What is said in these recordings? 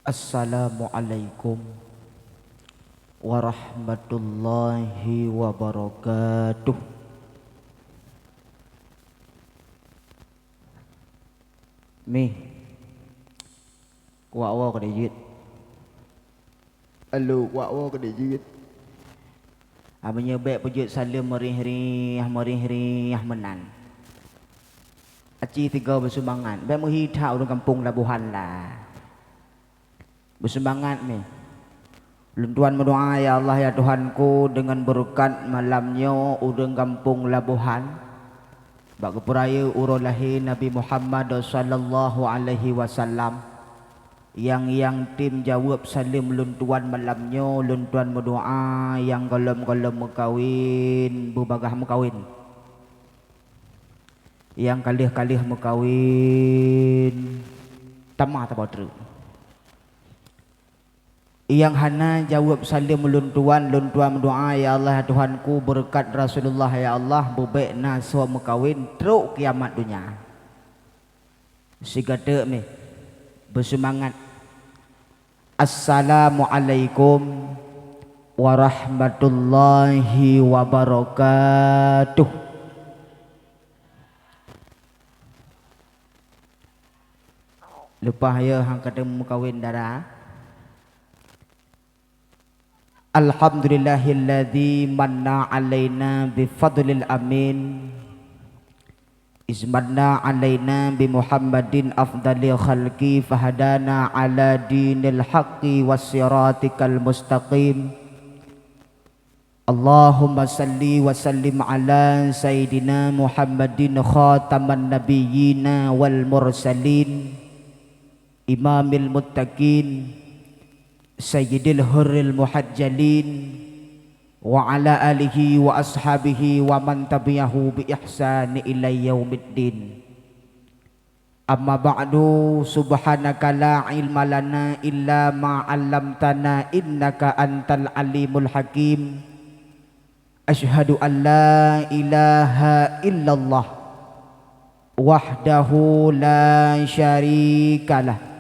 Assalamualaikum warahmatullahi wabarakatuh. Mi wa ka dijit. Alo wa ka dijit. Abanya baik pujut salam merih-rih menan. Aci tiga bersumbangan. Baik muhita urang kampung Labuhan lah. Bersumbangan ni. Luntuan berdoa ya Allah ya Tuhanku dengan berkat malamnya urang kampung Labuhan. Bak kepuraya urang lahir Nabi Muhammad sallallahu alaihi wasallam. Yang tim jawab salim luntuan malamnya, luntuan berdoa yang golem-golem mekawin, bubagah mekawin. Yang kalih-kalih mekawin, tamah tak bawa yang hana jawab salim luntuan berdoa ya Allah ya Tuhanku berkat Rasulullah ya Allah bebek naswa mekawin teruk kiamat dunia. Si kata ni bersemangat. Assalamualaikum warahmatullahi wabarakatuh. Lepas ya hang kata mekawin darah. Alhamdulillahilladzi manna alaina bifadlil amin. Izmanna alaina bi Muhammadin afdali khalqi fahadana ala dinil haqqi wassiratikal mustaqim. Allahumma salli wa sallim ala sayyidina Muhammadin khataman nabiyyina wal mursalin imamil muttaqin sayyidil hurril muhajjalin wa ala alihi wa ashabihi wa man tabi'ahu bi ihsani ila yaumiddin. Amma ba'du, subhanaka la ilma lana illa ma 'allamtana innaka antal alimul hakim. Asyhadu an la ilaha illallah wahdahu la syarikalah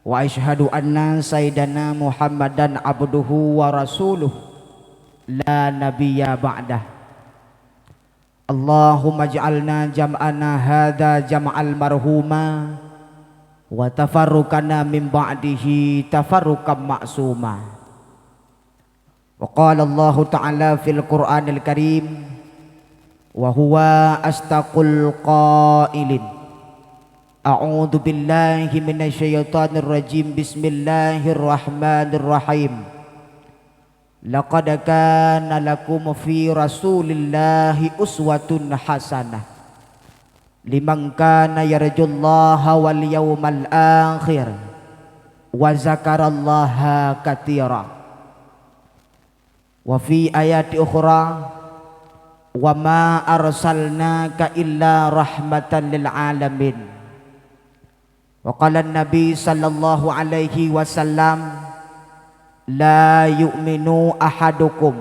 wa asyhadu anna sayyidana Muhammadan abduhu wa rasuluh la nabiyya ba'dah. Allahumma ja'alna jam'ana hadha jam'al marhuma wa tafarruqana min ba'dihi tafarruqan ma'suma. Wa qala Allah ta'ala fil Qur'anil Karim wa huwa astaqul qailin. A'udzu billahi minasyaitonir rajim. Bismillahirrahmanirrahim. Laqad kana lakum fi rasulillahi uswatun hasanah liman kana yarjullaha wal yawmal akhir wa zakarallaha katira. Wa fi ayati ukhra wa ma arsalnaka illa rahmatan lil alamin. Wa qala an-nabi sallallahu alaihi wasallam la yu'minu ahadukum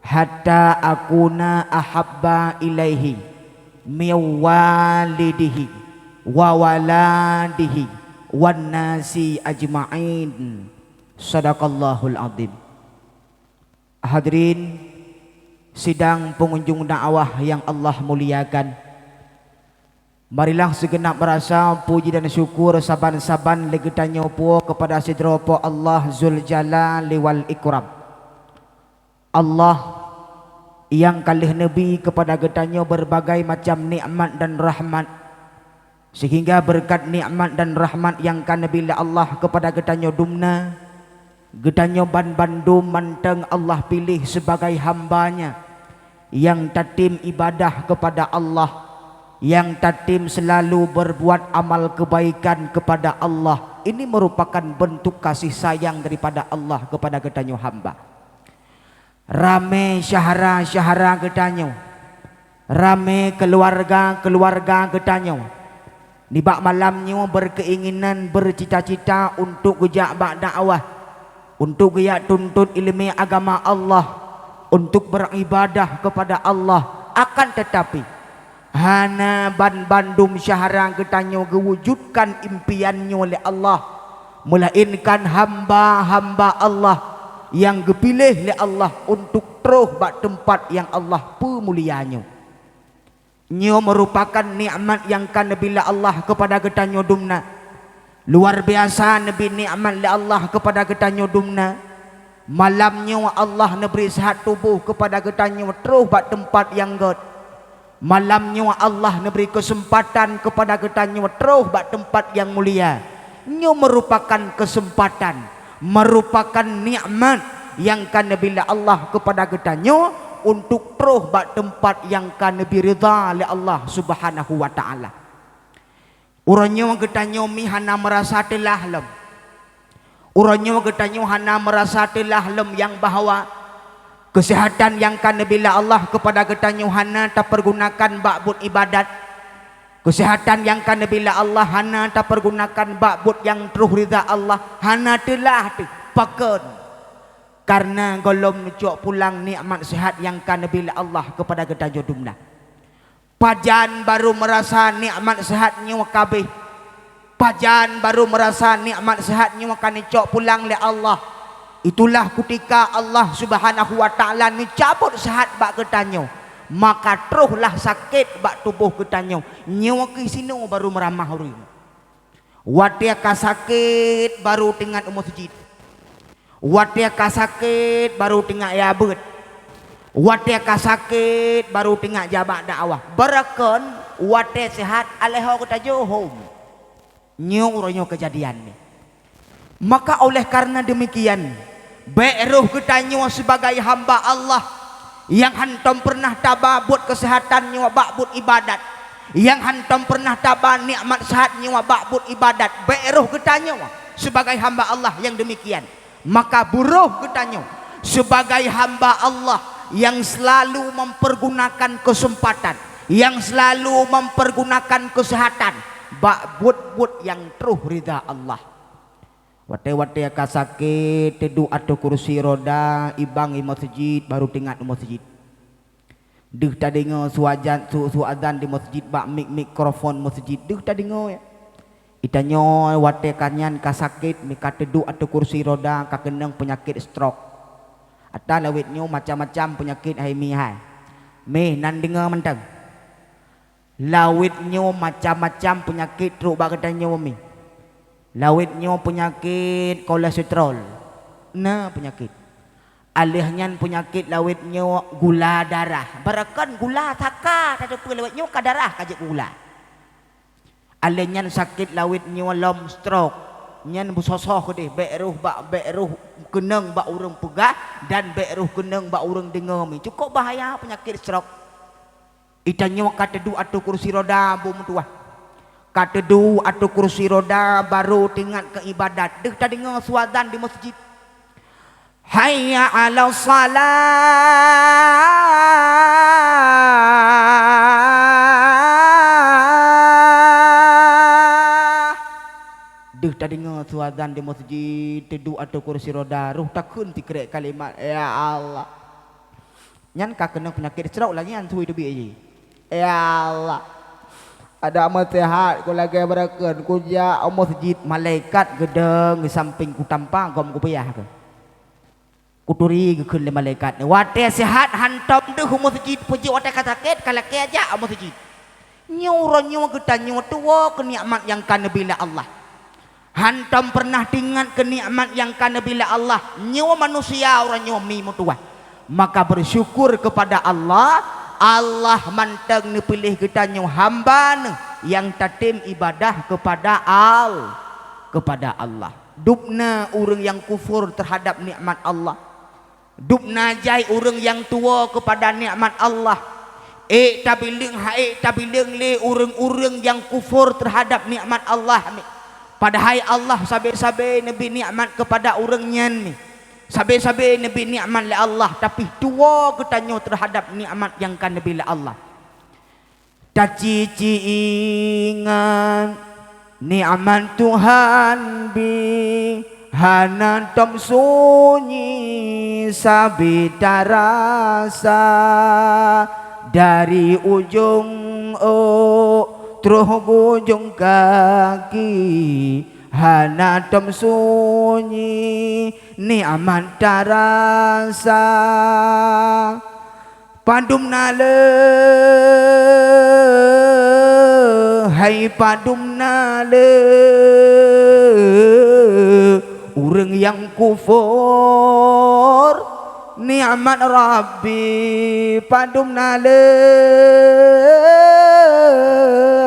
hatta akuna ahabba ilaihi miwalidihi wa waladihi wan nasi ajma'in. Sadaqallahul azim. Hadirin sidang pengunjung dakwah yang Allah muliakan, marilah segenap merasa puji dan syukur saban-saban legetannya po kepada sidropo Allah Zul Jalali wal Ikram. Allah yang kalih Nabi kepada getanya berbagai macam nikmat dan rahmat, sehingga berkat nikmat dan rahmat yang kan Nabi Allah kepada getanya dumna, getanya bandum manteng Allah pilih sebagai hambanya yang tatim ibadah kepada Allah, yang tatim selalu berbuat amal kebaikan kepada Allah. Ini merupakan bentuk kasih sayang daripada Allah kepada getanya hamba. Rame syahara getanya, rame keluarga getanya. Nibak malamnya berkeinginan, bercita-cita untuk gejak bak dakwah, untuk gejak tuntut ilmu agama Allah, untuk beribadah kepada Allah. Akan tetapi hana bandum syahara getanya gewujudkan impiannya oleh Allah melainkan hamba-hamba Allah yang dipilih oleh Allah untuk terus bak tempat yang Allah pemulianya. Nyo merupakan nikmat yang kan bila Allah kepada getanyo dumna. Luar biasa nabi nikmat li Allah kepada getanyo dumna. Malamnya Allah neberi sehat tubuh kepada getanyo terus bak tempat yang god. Malamnya Allah neberi kesempatan kepada getanyo terus bak tempat yang mulia. Nyo merupakan kesempatan, merupakan nikmat yang kan bila Allah kepada getanyo untuk terus bak tempat yang kan lebih ridha oleh Allah Subhanahu wa taala. Uranyo getanyo mi hana merasa telah lem. Uranyo getanyo hana merasa telah lem yang bahawa kesehatan yang kan bila Allah kepada getanyo hana tak pergunakan bak but ibadat. Kesehatan yang kan bila Allah hana tak pergunakan bak but yang terus ridha Allah hana telah paken. Karena golom cok pulang nikmat sehat yang kan bila Allah kepada getanyo dumna. Pajan baru merasa nikmat sehatnya kabeh. Pajan baru merasa nikmat sehatnya kan cok pulang le Allah. Itulah ketika Allah Subhanahu wa taala ni cabut sehat bak getanyo, maka teruslah sakit bak tubuh getanyo. Nyawa ke sini baru meramah hari. Watia ka sakit baru dengan masjid. Watia ka sakit baru tengah yabut. Watia ka sakit baru tengah jabak dakwah. Berakon watia sehat aleho kita johom. Nyo kejadian ni. Maka oleh karena demikian, beruh getanyo sebagai hamba Allah yang hantam pernah tabah buat kesehatannya bak buat ibadat. Yang hantam pernah tabah nikmat sehatnya bak buat ibadat. Beruh getanyo sebagai hamba Allah yang demikian. Maka buruh getanyo sebagai hamba Allah yang selalu mempergunakan kesempatan, yang selalu mempergunakan kesehatan bak but yang terus ridha Allah. Wate-wate ka sakit tedu atau kursi roda ibang di masjid baru tinggal di masjid. Deh tadi dengar suazan di masjid bak mikrofon masjid deh tadi dengar ya. Itanyo wate kanyan ka sakit mika tedu atau kursi roda ka kenang penyakit stroke. Ata lawitnyo macam-macam penyakit hai mi hai. Me nan dengar mentang. Lawitnyo macam-macam penyakit teruk bak getanyo mi. Lawitnyo penyakit kolesterol. Nah penyakit. Alihnya penyakit lawitnyo gula darah. Barakan gula taka tak ada lawitnyo ka darah kajak gula. Alihnya sakit lawitnyo lom stroke. Nyan busosoh deh beruh kenang bak urang pegah dan beruh kenang bak urang dengar mi. Cukup bahaya penyakit stroke. Itanyo katedu atau kursi roda bum tua. Katedu atau kursi roda baru tinggal ke ibadat. Deh tadi dengar suazan di masjid. Hayya 'ala salah. Deh tadi dengar suazan di masjid tedu atau kursi roda ruh takun tikrek kalimat ya Allah. Nyan ka kena penyakit stroke lagi an suwi debi aje. Ya Allah. Ada amat sehat ku lagi berakan ku ja masjid malaikat gedeng di samping ku tampang gom ku payah ke. Kuturi keun le malaikat wate sehat hantam deh masjid puji wate sakit kala ke aja masjid. Nyo getanyo tuwa ke nikmat yang kana bila Allah. Hantam pernah tingat ke nikmat yang kana bila Allah. Nyo manusia oranyo mi mutua. Maka bersyukur kepada Allah. Allah manteng ni pilih getanyo hamba yang tatim ibadah kepada Allah. Dupna orang yang kufur terhadap nikmat Allah. Dupna jai orang yang tua kepada nikmat Allah. Tabiling le orang-orang yang kufur terhadap nikmat Allah. Padahal Allah sabe-sabe nabi nikmat kepada orangnya ni. Sabe-sabe nabi nikmat le Allah tapi tua getanyo terhadap nikmat yang kan nabi le Allah. Tacici ingat nikmat Tuhan bi hana tom sunyi sabita rasa dari ujung terus ujung kaki hana tom sunyi ni'mat tarasa padumna le hai padumna le urang yang kufur ni'mat Rabbi padumna le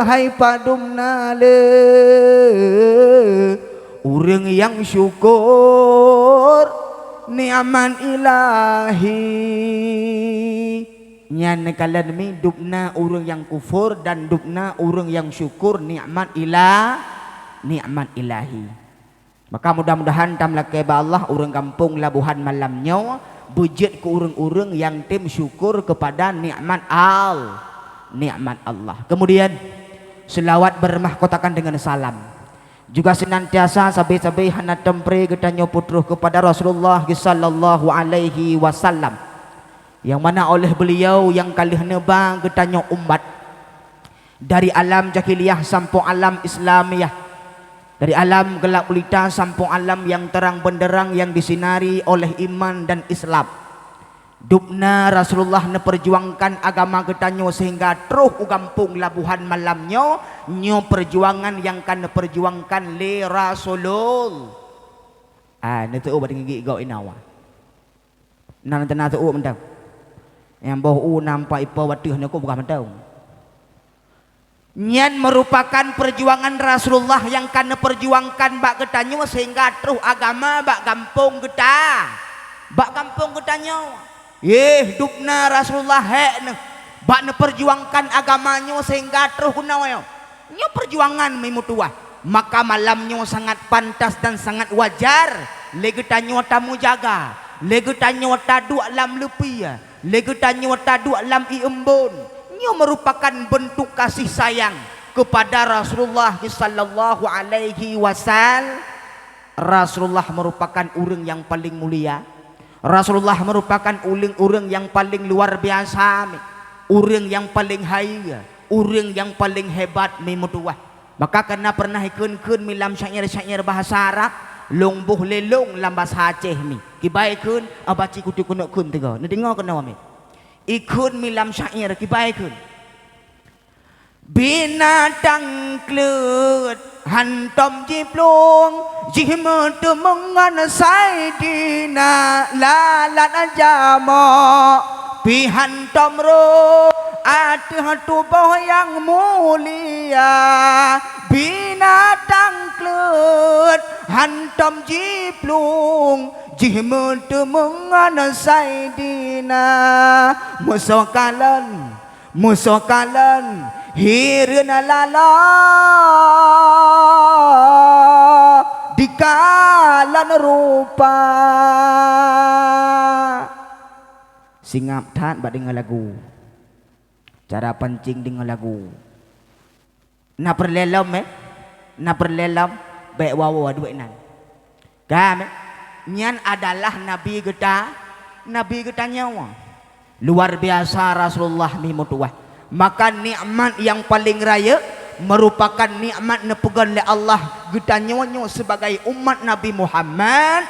hai padumna le urang yang syukur ni'mat ilahi nyan kalian mi dupna urang yang kufur dan dupna urang yang syukur ni'mat ilahi. Maka mudah-mudahan tamlah keba Allah urang kampung Labuhan malamnya bujit ke urang-urang yang tim syukur kepada nikmat Allah. Kemudian selawat bermahkotakan dengan salam. Juga senantiasa sabai-sabai hana tempre getanyo putruh kepada Rasulullah sallallahu alaihi wasallam. Yang mana oleh beliau yang kalih nebang getanyo umat dari alam jahiliyah sampai alam Islamiyah. Dari alam gelap gulita sampai alam yang terang benderang yang disinari oleh iman dan Islam. Dupna Rasulullah perjuangkan agama getanyo sehingga terus ugampung Labuhan malamnya nyo perjuangan yang kan perjuangkan le Rasulul. Nanti ubah gigi gau inawa. Nanti mendang. Yang bau nampak ipa waduh aku bukan mendang. Nyan merupakan perjuangan Rasulullah yang kan perjuangkan bak getanyo sehingga terus agama bak kampung getanyo. Dupna Rasulullah bak perjuangkan agamanya sehingga terus kunawayo. Nyo perjuangan memutua. Maka malamnya sangat pantas dan sangat wajar. Legetanyo tamu jaga. Legetanyo tadu alam lepia. Legetanyo tadu alam iembon. Ini merupakan bentuk kasih sayang kepada Rasulullah sallallahu alaihi wasallam. Rasulullah merupakan urang yang paling mulia. Rasulullah merupakan urang yang paling luar biasa, urang yang paling haya, urang yang paling hebat memutuah. Maka karena pernah ikun milam syair-syair bahasa Arab, longbuh lelong lambas Aceh mi. Kibaikun abaci kutu kunuk kun tiga. Ndengar kena wami. Ikut milam syair kibaikun binatang klut hantom jiplung jihmut mengan saidina lalat jama pihantom ro tubuh yang mulia binatang klut hantom jiplung jihmut mengan saidina musokalan hirna lala dikalan rupa singap tan bak dengar lagu cara pancing dengar lagu na perlelam baik wawa duit nan kan nyan adalah nabi kita nyawa luar biasa Rasulullah mimutuah. Maka nikmat yang paling raya merupakan nikmat nepegan oleh Allah kita nyawa sebagai umat Nabi Muhammad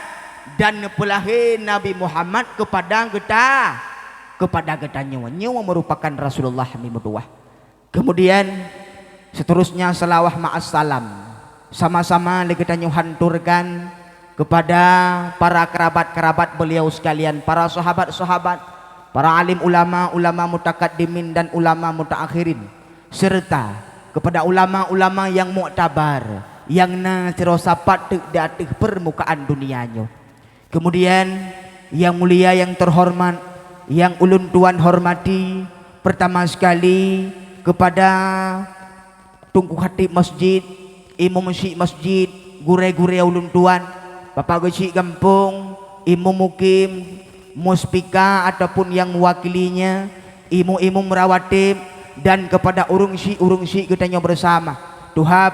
dan nepelahi Nabi Muhammad kepada kita nyawa merupakan Rasulullah mimutuah. Kemudian seterusnya salawah ma'as salam sama-sama kita hanturkan kepada para kerabat-kerabat beliau sekalian, para sahabat-sahabat, para alim ulama mutakaddimin dan ulama mutaakhirin, serta kepada ulama-ulama yang muktabar yang terasa patut di atas permukaan dunianya. Kemudian yang mulia yang terhormat, yang ulun tuan hormati, pertama sekali kepada Tungku Khatib Masjid, Imam Masjid, gure-gure ulun tuan, Bapak Geci Kampung, Imam Mukim, Muspika ataupun yang mewakilinya, imu-imu merawatib, dan kepada urung si kitanya bersama Tuha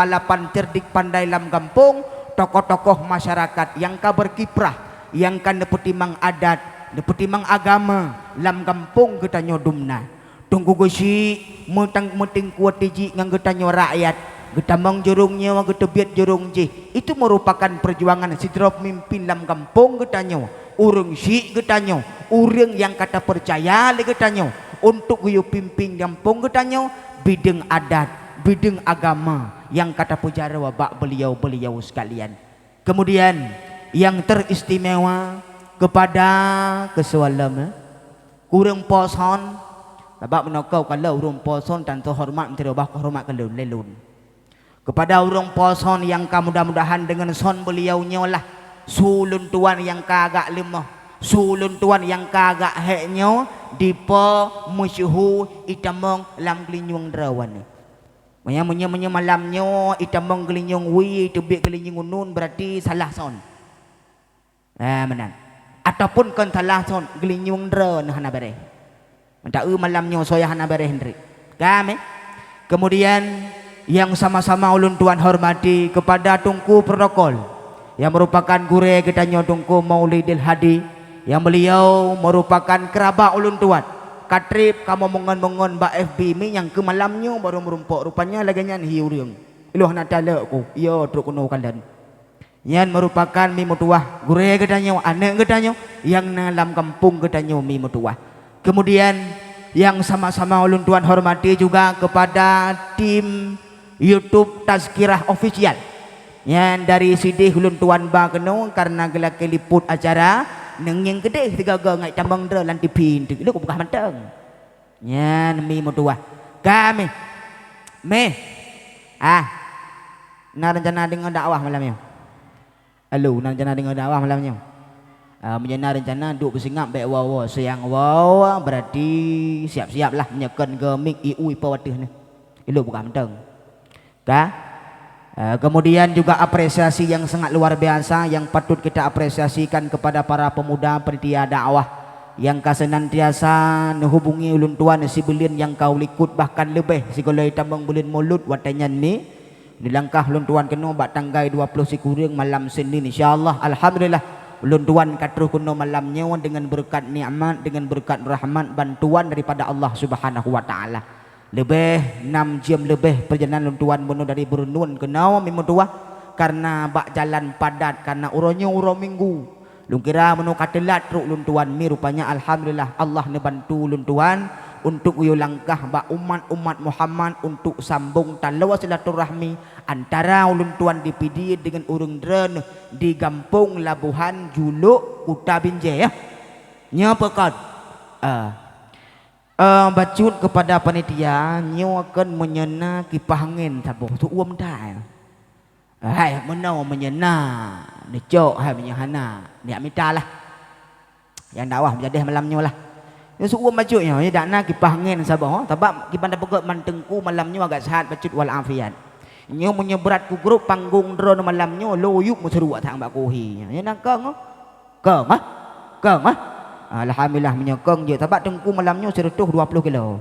lapan cerdik pandai lam kampung, tokoh-tokoh masyarakat yang berkiprah, yang kan depetimang adat, depetimang agama lam kampung kitanya dumna. Tunggu gosi muting kuat tiji ngang kitanya rakyat getamang jurungnya getebiat jurung je. Itu merupakan perjuangan sidra pemimpin dalam kampung getanyo. Urang syik getanyo, urang yang kata percaya le getanyo untuk guyu pimpin kampung getanyo bidang adat, bidang agama yang kata pujara wabak beliau-beliau sekalian. Kemudian yang teristimewa kepada kesualam kurang poson babak menokau kalau urang poson dan terhormat menteri bah hormat kalau lelun kepada urang poson yang mudah-mudahan dengan son beliau nyolah sulun tuan yang kagak lemah sulun tuan yang kagak heknyo dipo musyuhu itamong lam gelinyung drawan menya malamnyo itamong gelinyung wi tebik gelinyung nun berarti salah son menan ataupun kon salah son gelinyung dra hana bare mentak malamnyo soya hana bare hendrik kami kemudian yang sama-sama ulun tuan hormati kepada Tungku Protokol yang merupakan gure getanyo Tungku Maulidil Hadi yang beliau merupakan kerabat ulun tuan katrip kamu mongon-mongon ba FB mi yang ke malamnyo baru merumpok rupanya laganya hiu riung iluh nak talakku yo truk kuno kalian yang merupakan mi mutuah gure getanyo anak getanyo yang dalam kampung getanyo mi mutuah. Kemudian yang sama-sama ulun tuan hormati juga kepada tim YouTube Tazkirah Official yang dari sidih ulun tuan ba keno karena gelak liput acara neng yang gede tiga ngai tambang dra lan TV itu kok bukan manteng yang mi mutuah kami me na rencana dengan dakwah malam ni. Halo, nak rencana dengan dakwah malamnya. Menjana rencana duk bersingap baik wawa sayang wawa berarti siap-siaplah menyekan ke mik iu ipa watih ni. Itu bukan menteng. Kemudian juga apresiasi yang sangat luar biasa yang patut kita apresiasikan kepada para pemuda penitia dakwah yang senantiasa menghubungi ulun tuan si belin yang kau likut bahkan lebih si golai tambang belin mulut watanyan ni. Di langkah ulun tuan kena bak tanggai 20 sikurang malam Senin insyaallah alhamdulillah ulun tuan katruh kena malamnya dengan berkat nikmat dengan berkat rahmat bantuan daripada Allah Subhanahu wa taala. Lebih 6 jam lebih perjalanan ulun tuan bono dari Brunun ke Nawa mimon tua karena bak jalan padat karena uronyo urang minggu. Lung kira menu katelat truk ulun tuan mi rupanya alhamdulillah Allah ne bantu ulun tuan untuk uyu langkah ba umat Muhammad untuk sambung talawa silaturahmi antara ulun tuan di PD dengan urang dren di Gampung Labuhan Juluk Kuta Binjai ya. Nya pekat bacut kepada panitia nyo akan menyena kipas angin saboh tu uam dah. Hai menau menyena necok hai menyahana ni amitalah. Yang dakwah menjadi malamnya lah. Yang suku majunya, ya dak nak kipas angin sabah, sebab kipas dah pegat mantengku malamnya agak sehat bacut wal afiat. Nyo menyeberat ku grup panggung drone malamnya loyuk meseru tang bak kuhi. Ya nak keng alhamdulillah menyokong je sebab tengku malamnya 120 kilo.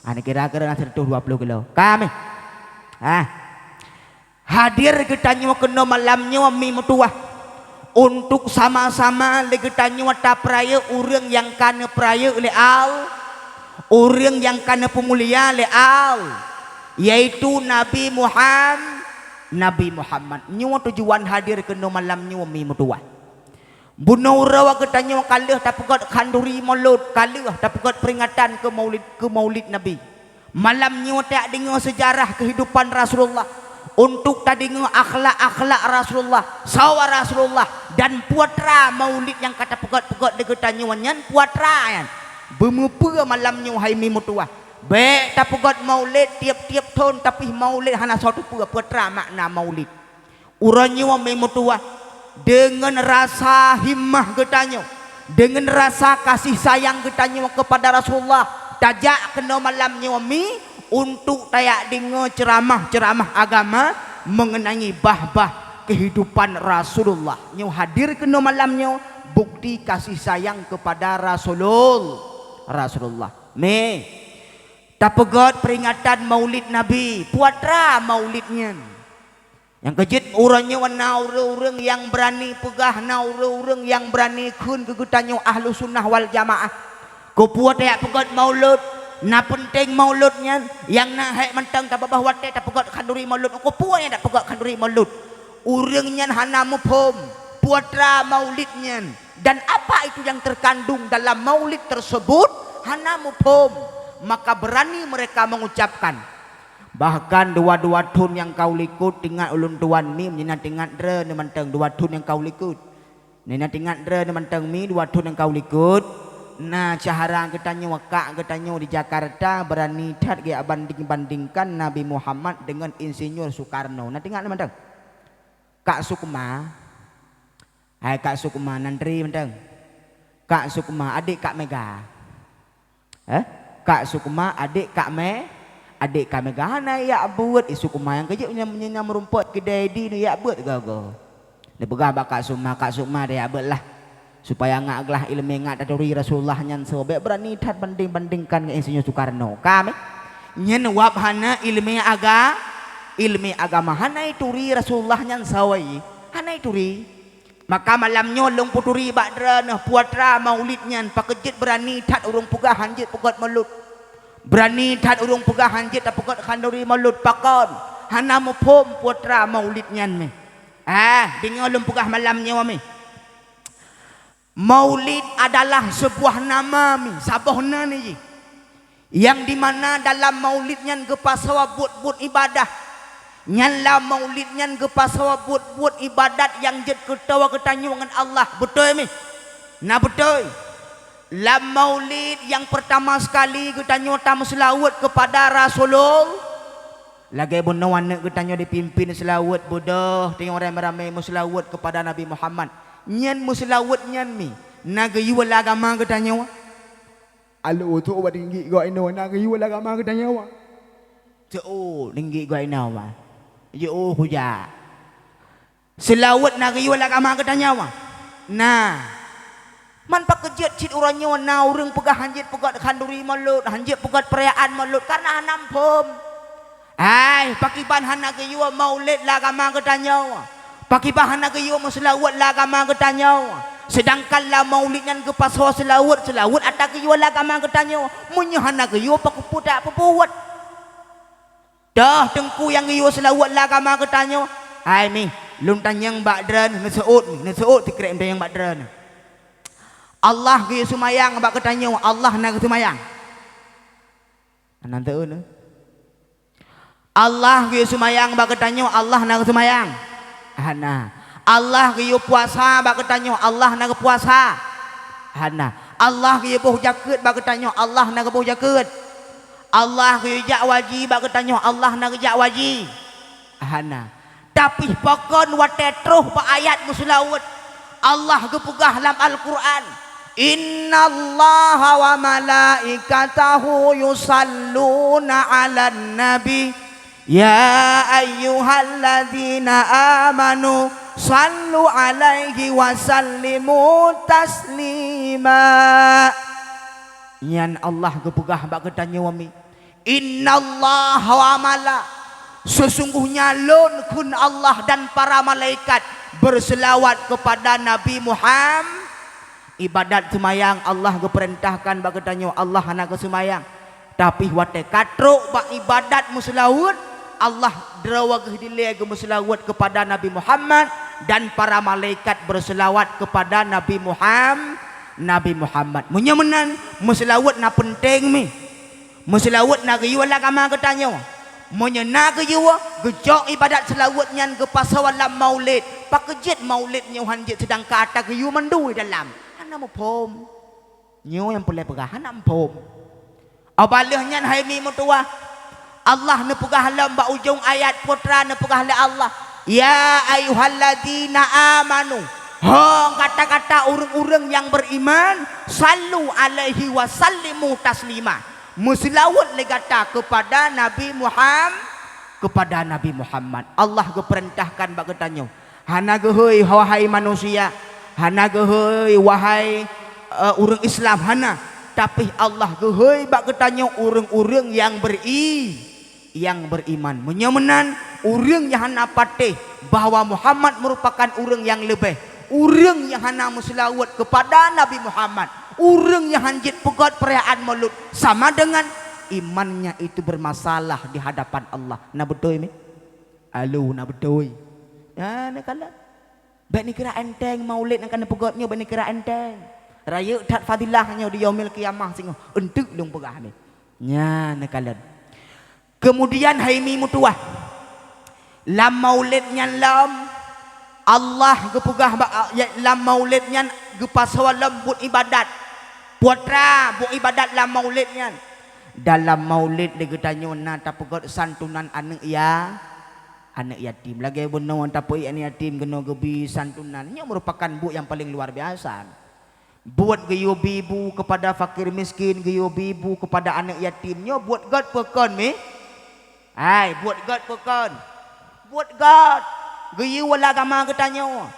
Ana kira-kira 120 kilo. Kami hadir getanyo kena malamnya mi mutuah untuk sama-sama legetanyo ta peraya urang yang kana peraya leal urang yang kana pemulia leal yaitu Nabi Muhammad nyo tujuan hadir kena malam nyo mi mutuah buno rawa getanyo kalih tapegot kanduri maulud kalih tapegot peringatan ke maulid Nabi malam nyo tak dengar sejarah kehidupan Rasulullah untuk tadi akhlak Rasulullah sawa Rasulullah dan puatra maulid yang kata pegot-pegot degetannya puatra kan bemupa malamnya hai mi mutuah baik tak pegot maulid tiap-tiap tahun tapi maulid hana satu puatra makna maulid uranya mi mutuah dengan rasa himmah getanyo dengan rasa kasih sayang getanyo kepada Rasulullah tajak kena malamnya mi untuk tayak dengar ceramah-ceramah agama mengenai bah-bah kehidupan Rasulullah. Nyo hadir kena malamnya bukti kasih sayang kepada Rasulullah. Me tapegot peringatan Maulid Nabi, puatra Maulidnya. Yang kejut urangnya naurang yang berani pegah naurang yang berani kun kegutanyo ahlu sunnah wal jamaah. Ko puat tayak pegot Maulud na penting mauludnya yang na hai mentang tak bahwa te tak pegat kanduri maulud ko puanya tak pegat kanduri maulud urangnya hana mufhum putra maulidnya dan apa itu yang terkandung dalam maulid tersebut hana mufhum maka berani mereka mengucapkan bahkan dua-dua tun yang kau likut tinggal ulun tuan mi menyenang tinggal dre ni mentang dua tun yang kau likut nina tinggal dre ni mentang mi dua tun yang kau likut. Nah cahara katanya wakak katanya di Jakarta berani tat dia banding-bandingkan Nabi Muhammad dengan Insinyur Soekarno. Nah tinggal mentang Kak Sukma hai Kak Sukma nantri mentang Kak Sukma adik Kak Mega Kak Sukma adik Kak Mega na ya buat Sukma yang kerja menyam rumput kedai di ya buat gago dia pegah Kak Sukma dia buat lah supaya ngaklah ilmu ngat dari Rasulullah nyan sobek berani tat banding-bandingkan dengan Insinyur Soekarno kami nyen wab hana ilmu agama hana ituri Rasulullah nyan sawai hana ituri maka malamnya long puturi badra nah puatra maulid nyan pakejit berani tat urung pugah hanjit pugat maulud berani tat urung pugah hanjit tak pugat kanduri maulud pakon hana mupum puatra maulid nyan me dengan long pugah malamnya wami Maulid adalah sebuah nama sabahna ni yang dimana dalam maulidnya gepasawa buat ibadah nyala maulidnya gepasawa buat ibadat yang jed ketawa ketanya dengan Allah betul mi nah betul lam maulid yang pertama sekali ketanya tamu selawat kepada Rasulullah lagi benawan nak ketanya dipimpin selawat bodoh tengok ramai-ramai selawat kepada Nabi Muhammad nyan muslawat nyan mi nagayu agama katanya wa alo tu wa tinggi go ino nagayu agama katanya wa tu tinggi go ino wa yo huja selawat nagayu agama katanya wa nah man pakejat cit urangnya wa na urang pegah hanjit pegat kanduri maulud hanjit pegat perayaan maulud karena hanampom ai pakiban hanagayu maulid agama katanya wa pakai bahan agayo selawat lah agama ketanya sedangkan lah maulidnya ke paswa selawat ada agayo lah agama ketanya munyahan agayo pakai pudak pebuat dah tengku yang agayo selawat lah agama ketanya hai mi luntan yang bakdran neseut tikrem yang bakdran Allah agayo sumayang bak ketanya Allah nak sumayang nanti Allah agayo sumayang bak ketanya Allah nak sumayang hana Allah kieu puasa bak tanya Allah nak puasa hana Allah kieu boh jaket bak tanya Allah nak boh jaket Allah kieu jak wajib bak tanya Allah nak jak wajib hana tapi pokon watetruh ba ayat muslawat Allah gepugah dalam Al-Qur'an innallaha wa malaikatahu yusalluna 'alan nabi ya ayyuhalladzina amanu sallu alaihi wa sallimu taslima yan Allah gepegah bak ketanya wami innallaha wa mala sesungguhnya lun kun Allah dan para malaikat berselawat kepada Nabi Muhammad ibadat semayang Allah geperintahkan bak ketanya Allah anak semayang tapi wate katruk bak ibadat muslawat Allah derawagih dilai berselawat kepada Nabi Muhammad dan para malaikat berselawat kepada Nabi Muhammad menyemenan muslawat na penting mi muslawat na gayuh agama katanya menyena gayuh gejok ibadat selawatnya ke pasawalam maulid pakejit maulidnya hanjit sedang kata gayuh mendui dalam hana mupom nyo yang boleh pegah hana mupom abalahnya hai mi mutua Allah nepegah dalam ba ujung ayat putra nepegah le Allah ya ayyuhalladzina amanu kata-kata urang-urang yang beriman sallu alaihi wa sallimu taslima muslawat legata kepada Nabi Muhammad Allah geperintahkan bak ketanya hana geheuy wahai manusia hana geheuy wahai urang Islam hana tapi Allah geheuy bak ketanya urang-urang yang beriman menyemenan urang yang hana patih bahwa Muhammad merupakan urang yang lebih urang yang hana muslawat kepada Nabi Muhammad urang yang hanjit pegat perayaan maulud sama dengan imannya itu bermasalah di hadapan Allah. Nah betul ini? Alu, nah betul. Ya, nak kalah. Baik ni kira enteng maulid nak kena pegotnya, baik ni kira enteng. Raya tak fadilahnya di yaumil qiyamah singgo. Entuk dong pegah ni. Ya, nak kalah. Kemudian haimi mutuah. Lam maulidnya lam Allah gepegah lam maulidnya gepasawal buat ibadat. Putra buat ibadat lam maulidnya. Dalam maulid digetanyo na tapegot santunan anak ya anak yatim. Lagi benar tapi anak yatim kena gebi santunan. Ini merupakan bu yang paling luar biasa. Buat gayo bibu kepada fakir miskin, gayo bibu kepada anak yatimnya buat God pekon mi. Hai, buat God pekon. Buat God. Gayo wala agama getanyo.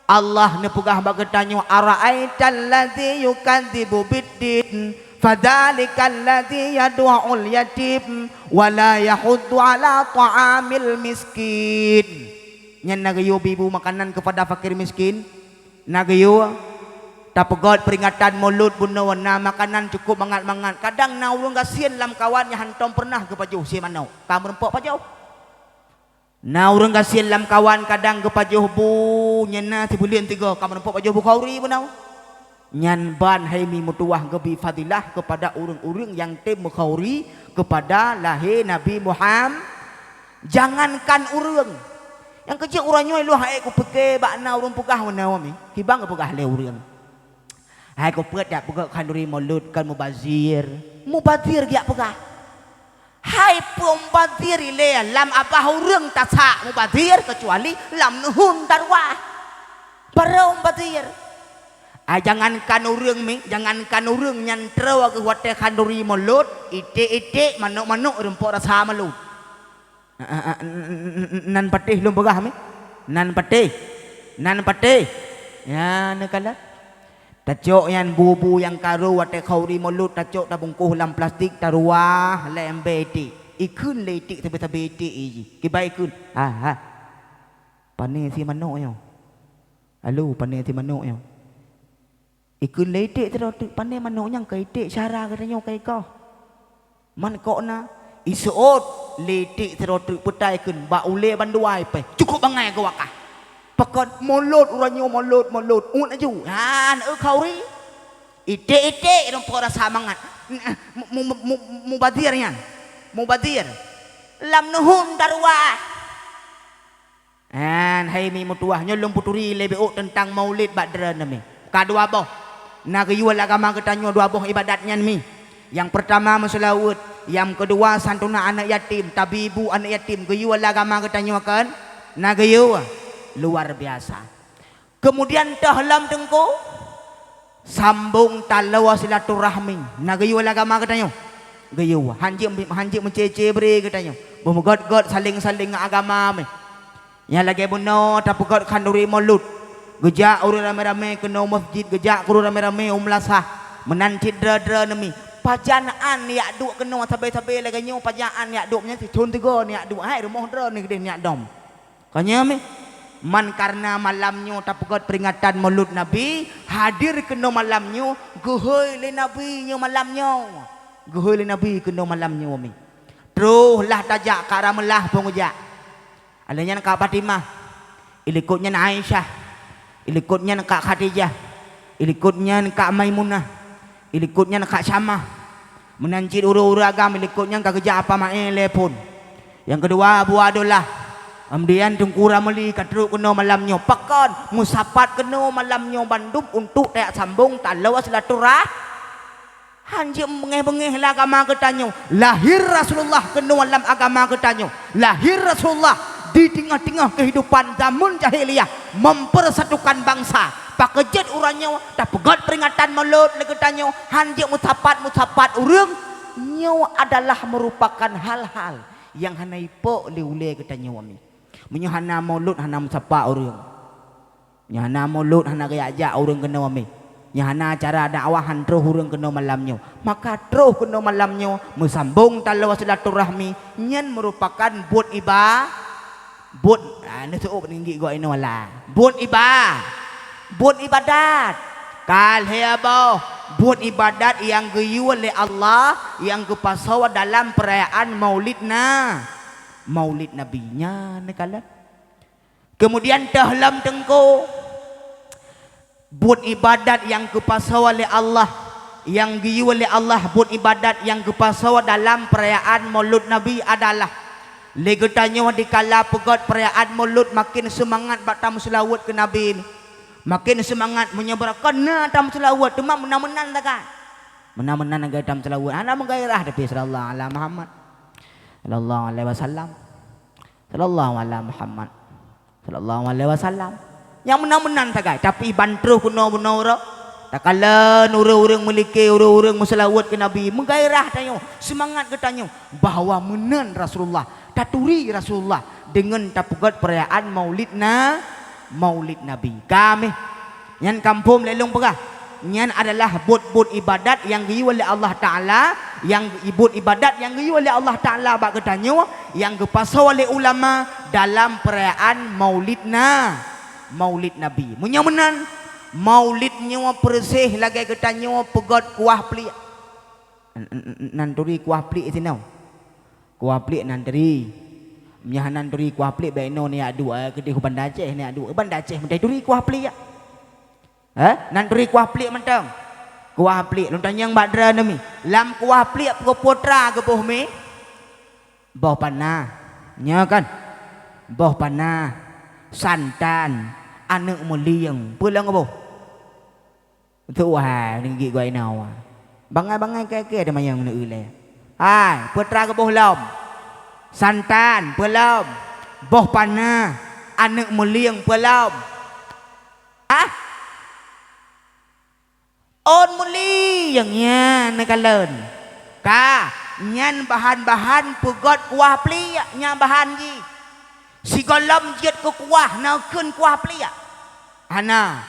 Allah nepugah bagetanyo ara'aital ladzi yukadzibu biddin fadzalikal ladzi yad'ul yatim wala yahuddu ala ta'amil miskin. Nyan nagayo bibu makanan kepada fakir miskin. Nagayo tapegod peringatan mulut bunuh na makanan cukup mangat-mangat. Kadang na urang kasian lam kawannya hantom pernah ke pajuh si manau. Kamu rempok pajuh. Na urang kasian lam kawan kadang ke pajuh bu nyana si bulian tiga kamu rempok pajuh bu kauri bunau. Nyan ban haimi mutuah gebi fadilah kepada urang-urang yang tem mukhauri kepada lahir Nabi Muhammad. Jangankan urang yang kecil urangnya lu hai ku peke bakna urang pegah menawa mi kibang pegah le urang hai ku pet dak pegah kanduri maulud kan mubazir giak pegah hai pembazir le lam apa urang tak sak mubazir kecuali lam nuhun darwah para mubazir. Jangankan urang mi, jangankan urang nyantra ke hotel kanduri maulud, ite manuk rempok rasa malu. Nan patih lum pegah mi. Nan patih. Ya nakala. Tacok yang bubu yang karu hotel kanduri maulud tacok tabungkuh lam plastik taruah lembe iti. Ikun le iti tabe-tabe iti iji. Kibai ikun. Pane si manuk yo. Halo, pane si manuk yo. Ikun letik terus pandai manuknya kaitik cara katanya kai kau. Man kau na isuot letik terus petai ikun ba ule banduai pe. Cukup bangai kau wakah. Pakon mulut urangnya mulut. Un aju. Han kau ri. Itik rompok rasa mangat. Mubadirnya. Mubadir. Lam nuhun darwah. Hai mi mutuahnya lum puturi lebih tentang maulid badran nami. Kadua boh. Nagayu agama ketanyo dua boh ibadatnya mi. Yang pertama masalawut, yang kedua santuna anak yatim, tabibu anak yatim. Gayu agama ketanyo kan? Nagayu luar biasa. Kemudian tahlam tengko sambung talawa silaturahmi. Nagayu agama ketanyo. Gayu hanjik mencece beri ketanyo. God saling agama mi. Yang lagi buno tapugod kanduri maulud. Gejak urang rame-rame kena masjid, gejak urang rame-rame umlasah menancit dra nami pajanaan ni aduk kena sabe-sabe lagi nyo pajaan ni aduknya si chun tiga ni aduk hai rumah dra ni gede ni adom kanya mi man karena malamnya tapugod peringatan maulud Nabi hadir kena malamnya gehoi le Nabi nya malamnya gehoi le Nabi kena malamnya mi terus lah tajak karamelah pengujak alanya Kak Fatimah ilikutnya Aisyah ilikutnya Kak Khadijah, ilikutnya Kak Maimunah, ilikutnya Kak Syamah, menancit uru-uru agam, ilikutnya Kak Geja apa maile pun. Yang kedua Abu Abdullah, kemudian tungkura meli katruk kena malamnya, pakon musapat kena malamnya bandum untuk tak sambung talau silaturah. Hanjim bengeh-bengeh lah agama ketanyo, lahir Rasulullah kena malam agama ketanyo, lahir Rasulullah di tengah-tengah kehidupan zaman jahiliyah mempersatukan bangsa pakejet urangnya dah pegat peringatan maulud legetanyo hanjik musapat urang nyo adalah merupakan hal-hal yang hanai po leule ketanyo wami menyahana maulud hana musapat urang nyahana maulud hana gaya urang kena wami nyahana acara dakwahan terus urang kena malamnya maka terus kena malamnya mesambung talawa silaturahmi nyen merupakan buat buat nasuuk tinggi gua ini wala buat ibadat kal hebo buat ibadat yang geyu oleh Allah yang kepasawa dalam perayaan maulid nabinya nekala. Kemudian tahlam tengko buat ibadat yang kepasawa oleh Allah yang geyu oleh Allah, buat ibadat yang kepasawa dalam perayaan maulid nabi adalah legetanya dikala pegat perayaan maulid makin semangat batam selawat ke nabi ini. Makin semangat menyebarkan na tam selawat cuma menang-menang tak kan menang-menang agak tam selawat ana menggairah tapi sallallahu alaihi Muhammad sallallahu alaihi wasallam sallallahu alaihi Muhammad sallallahu alaihi wasallam yang menang-menang tak kan tapi bantru kuno-kuno ora tak kala urang-urang memiliki urang-urang selawat ke nabi menggairah tanyo semangat ketanyo bahwa menan Rasulullah taturi Rasulullah dengan tapugat perayaan maulid nabi kami yang kampung lelong pegah yang adalah buat ibadat yang geyu oleh Allah Ta'ala yang buat ibadat yang geyu oleh Allah Ta'ala bak ketanyo yang gepasau oleh ulama dalam perayaan maulid nabi menyamenan maulidnya persih lagi ketanyo pegot kuah pelik nanturi kuah pelik itu nau kuah pelik nanturi menyahanan duri kuah pelik baik no ni adu kedai Bandar Aceh ni adu Bandar Aceh mentai duri kuah pelik nan duri kuah pelik mentang kuah pelik lu tanya yang badra nami lam kuah pelik putra ke boh me boh panah nya kan boh panah santan anak meliang pulang ke boh tu wah ringgit gua inau bangai-bangai ke ada mayang nak ulai hai putra ke boh lam santan pelom boh panah anak meliang pelom on meliangnya nekalan ka nyan bahan-bahan pegot kuah pelik nya bahan ji si golom jet ke kuah na keun kuah pelik ana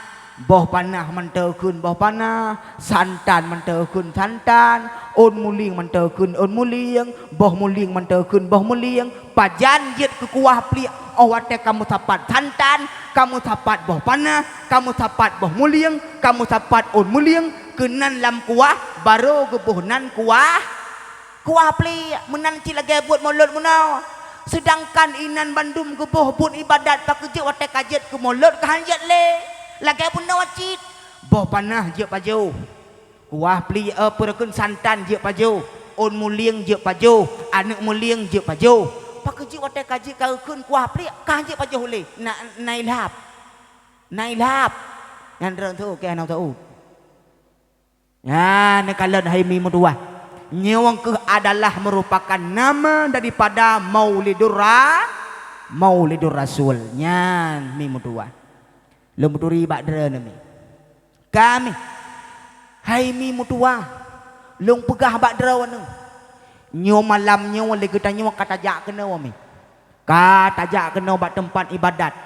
boh panah menteukun boh panah santan menteukun santan on muling menteukun on muling boh muling menteukun boh muling pajan jet ke kuah pelik awate kamu tapat santan kamu tapat boh panah kamu tapat boh muling kamu tapat on muling kenan lam kuah baru gebuhnan kuah pelik menan cilage buat maulid munau sedangkan inan bandum gebuh buat ibadat tak kerja wate kajet ke maulid kahanjat le lagi pun nawacit boh panah je pajau kuah pelik perekun santan je pajau on muling je pajau anak muling je pajau pak kerja wate kaji kau kun kuah pelik kaji pajau le nailap yang terang tu ke anau tahu ya nekalan haimi mudua nyewang ke adalah merupakan nama daripada Maulidur Rasulnya mi mudua lemuturi badra nami kami haimi mutua long pegah badra wana nyo malam nyo le kita nyo katajak kena wami katajak kena bak tempat ibadat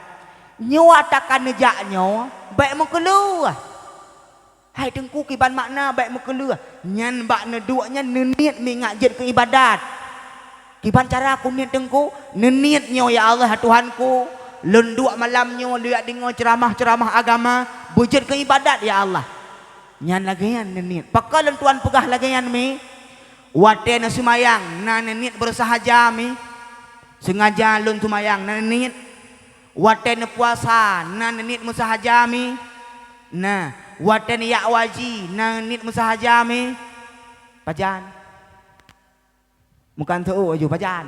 nyo atakan nejak nyo baik mengkelu hai tengku kiban makna baik mengkelu nyan bak neduknya neniat mengajet ke ibadat kiban cara aku niat tengku neniat nyo ya Allah Tuhanku lenduk malamnya lihat dengar ceramah-ceramah agama bujud ke ibadat ya Allah nyan lagian nenit pakal tuan pegah lagian mi wate na sumayang na nenit bersahaja mi sengaja lun sumayang na nenit wate na puasa na nenit musahaja mi na wate na yakwaji na nenit musahaja mi pajan bukan tu aju pajan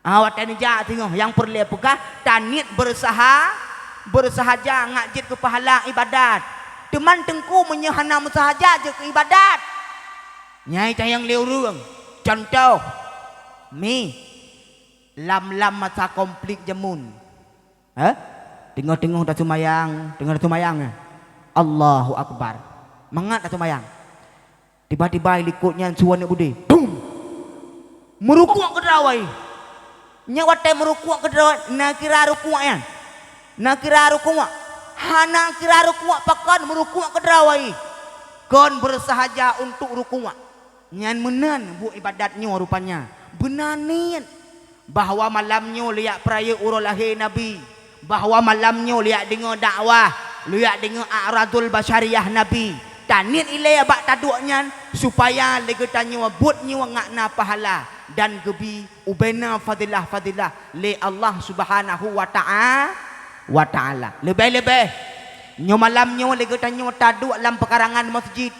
awak tani ja tengok yang perlu pegah tanit bersahaja ngajit ke pahala ibadat teman tengku menyahana musahaja je ke ibadat nyai tayang leurung contoh mi lam masa komplit jamun tengok dah sumayang dengar sumayang Allahu Akbar mangat dah sumayang tiba-tiba likutnya suan budi merukuk ke drawai nyawate merukuk ke drawai nak kira rukuk ya nak kira rukuk hana kira rukuk pakan merukuk ke drawai kon bersahaja untuk rukuk nyan menan bu ibadatnya rupanya benanin bahwa malamnya lihat peraya urul lahir Nabi bahwa malamnya lihat dengar dakwah lihat dengar a'radul basyariyah Nabi tanit ilai abak taduknya supaya lega tanya buatnya ngakna pahala dan gebi ubena fadilah le Allah Subhanahu wa ta'ala. Lebih-lebih nyo malamnya lega tanya taduk dalam pekarangan masjid.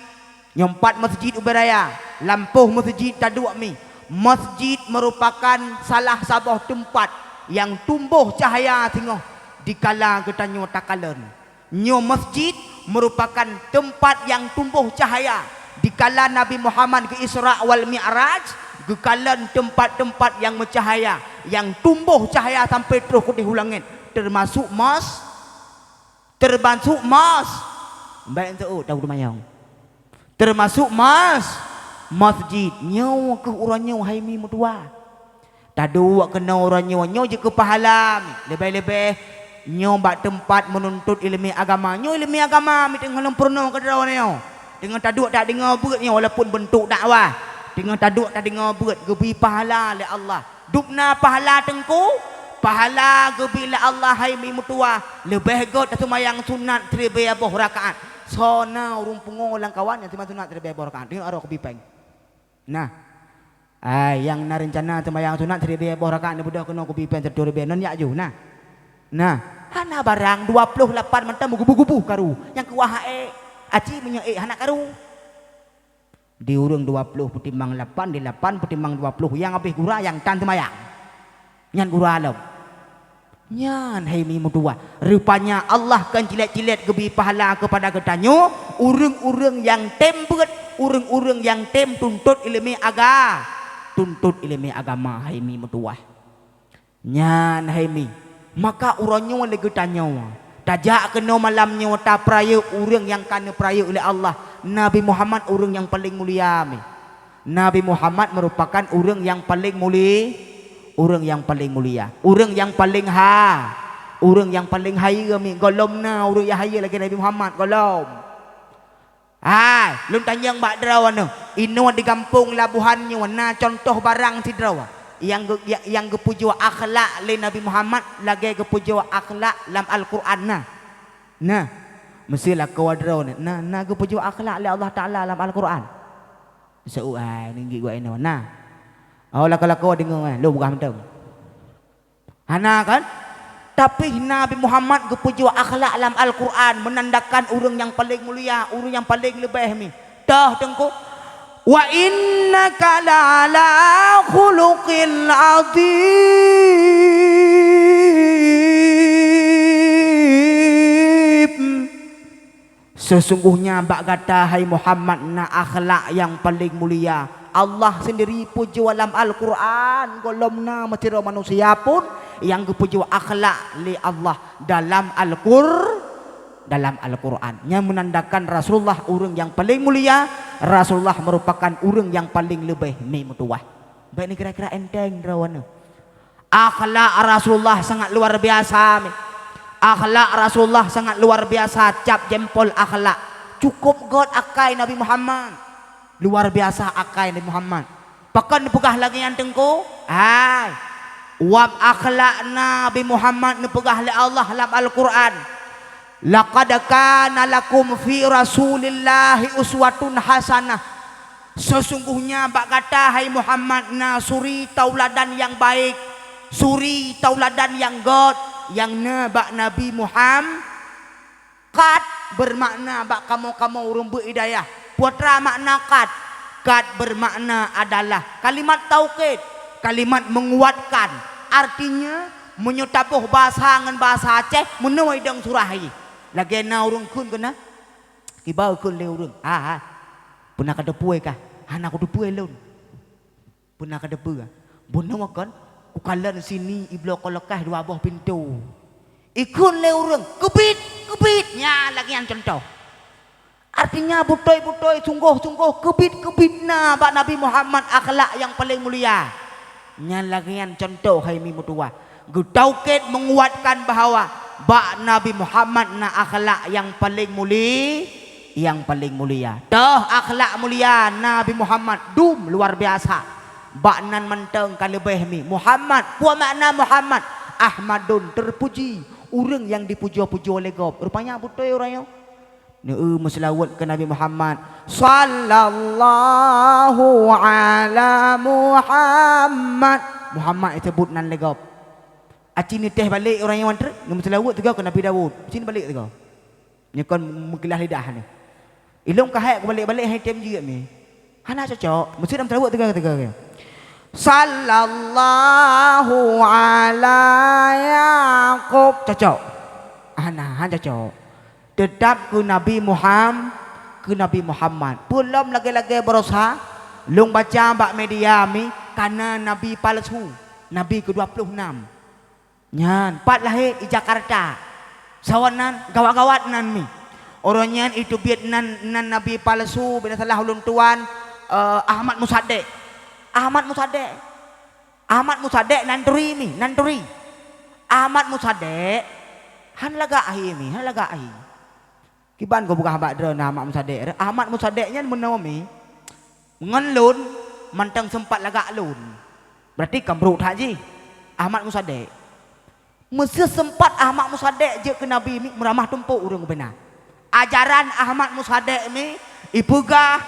Nyompat masjid uberaya, lampuh masjid taduk mi. Masjid merupakan salah satu tempat yang tumbuh cahaya tengok dikala getanyo takalan. Nyo masjid merupakan tempat yang tumbuh cahaya dikala Nabi Muhammad ke Isra wal Mi'raj, gekalan tempat-tempat yang bercahaya, yang tumbuh cahaya sampai terus ke hulangin, termasuk baik tu tahu mayang. Termasuk masjid nyawa ke orangnya hai mi mutua tadu kena orangnya nyawa je ke pahala lebih-lebih nyawa bak tempat menuntut ilmu agama nyawa ilmu agama mi tengah lempurna ke dalam nyawa dengan tadu tak dengar berat nyawa walaupun bentuk dakwah dengan tadu tak dengar berat gebi pahala le Allah dupna pahala tengku pahala gebi le Allah hai mi mutua lebih god semayang sunat 3 rakaat sona urung pungo lang kawan yang sunat 3 rakaat dengan arah kebipeng. Nah, yang na rencana sembahyang sunat 3 rakaat ni budak kena kopi pen 2 non ya ju. Nah, hana barang 28 mentam gubu-gubu karu. Yang kuah aci punya hana karu. Di urang 20 petimbang 8 di 8 petimbang 20 yang habis gura yang tan sembahyang. Nyan gura alam. Nyan hai mi mutua. Rupanya Allah kan cilet-cilet gebi pahala kepada ketanyo urang-urang yang tembet urang-urang yang tuntut ilmu agama hai mi mutua. Nyan hai mi maka uranyo lagi tanyo tajak kena malamnya ta praya urang yang kana praya oleh Allah Nabi Muhammad urang yang paling mulia mi. Nabi Muhammad merupakan urang yang paling mulia, urang yang paling mulia, urang yang paling urang yang paling haya mi golomna urang yang haya lagi Nabi Muhammad golom. Lum tanyang bak drawana ino di kampung labuhannya na contoh barang si drawa yang gepujo akhlak le Nabi Muhammad lagi gepujo akhlak dalam Al-Quran nah mestilah kau drawana na gepujo akhlak le Allah Taala dalam Al-Quran seuai ninggi gua ino nah lah kalau kau dengar lu bukan betul hana kan. Tapi Nabi Muhammad kepuji akhlak dalam Al-Quran menandakan urang yang paling mulia, urang yang paling lebih mi. Dah tengku. Wa innaka la'ala khuluqil azim. Sesungguhnya bak kata hai Muhammad na akhlak yang paling mulia. Allah sendiri puji dalam Al-Quran golomna matira manusia pun yang kepuji akhlak li Allah dalam Al-Quran yang menandakan Rasulullah urang yang paling mulia. Rasulullah merupakan urang yang paling lebih memutuah. Baik ni kira-kira enteng rawana. Akhlak Rasulullah sangat luar biasa. Akhlak Rasulullah sangat luar biasa. Cap jempol akhlak cukup god akai Nabi Muhammad. Luar biasa akai Nabi Muhammad. Pakan dipegah lagi yang tengku. Wab akhlak Nabi Muhammad dipegah oleh Allah dalam Al-Quran. Laqad kana lakum fi Rasulillahi uswatun hasanah. Sesungguhnya bak kata hai Muhammad na suri tauladan yang baik, suri tauladan yang god, yang bak Nabi Muhammad kat bermakna bak kamu urung berhidayah. Putra makna kat bermakna adalah kalimat taukid, kalimat menguatkan. Artinya menyutabuh bahasa dengan bahasa Aceh menuai deng surahi. Lagi na urung kun kena kibau kun le urung. Pernah kada puai kah? Anak kudu puai lun. Pernah kada puai. Bono kan ukalan sini iblo kolokah 2 buah pintu. Ikun le urung kebit nya lagi yang contoh. Artinya butoi sungguh kebit na bak Nabi Muhammad akhlak yang paling mulia. Nya lagi yang contoh hai mi mutua. Gutaukid menguatkan bahawa bak Nabi Muhammad na akhlak yang paling mulia. Dah akhlak mulia Nabi Muhammad dum luar biasa. Bak nan menteng kan lebih mi Muhammad. Puan makna Muhammad Ahmadun terpuji, urang yang dipuji-puji oleh God. Rupanya butoi orangnya Selawat ke Nabi Muhammad. Sallallahu ala Muhammad. Muhammad disebut nan legap. Aci ni teh balik orang yang wanter, ni selawat tegak ke Nabi Daud. Sini balik tegak. Ni kon mengkelah lidah ni. Ilung kahak balik-balik hai tem juga ni. Hana cocok. Mesti dalam selawat tegak. Sallallahu ala Yaqub. Cocok. Hana cocok. Tetap ke Nabi Muhammad. Belum lagi-lagi berusaha. Long baca bak media mi karena Nabi palsu. Nabi ke-26. Nyan, pat lahir di Jakarta. Sawanan gawat-gawat nan mi. Orangnya itu biat nan Nabi palsu bina salah ulun tuan Ahmad Musaddiq. Ahmad Musaddiq nanturi. Ahmad Musaddiq han laga ahi. Kiban ko buka habak dra Ahmad Musaddiq. Ahmad Musaddiqnya menawami ngenlun mantang sempat lagak lun. Berarti kambrut haji Ahmad Musaddiq. Mesti sempat Ahmad Musaddiq je ke Nabi mi meramah tumpuk urang benar. Ajaran Ahmad Musaddiq mi ipegah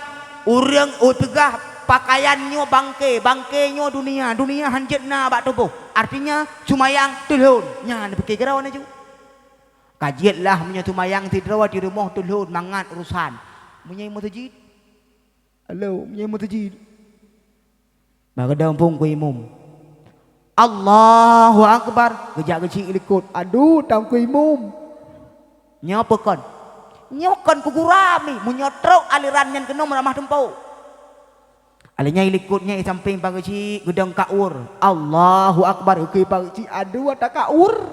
urang pegah pakaiannya bangke-bangkenyo dunia hanjetna bak tubuh. Artinya sumayang tulun. Nya fikir kerawan aju. Kajiatlah punya tumayang tidur di rumah tulun mangat urusan. Punya masjid. Halo, punya masjid. Maka dalam pun ku imam. Allahu Akbar. Kejak kecil ikut. Aduh, tam ku imam. Nyapakan. Nyokan ku gurami. Menyotrok aliran yang kena meramah tempau. Alihnya ilikutnya samping pagi gedang kaur. Allahu Akbar. Okey pagi aduh tak kaur.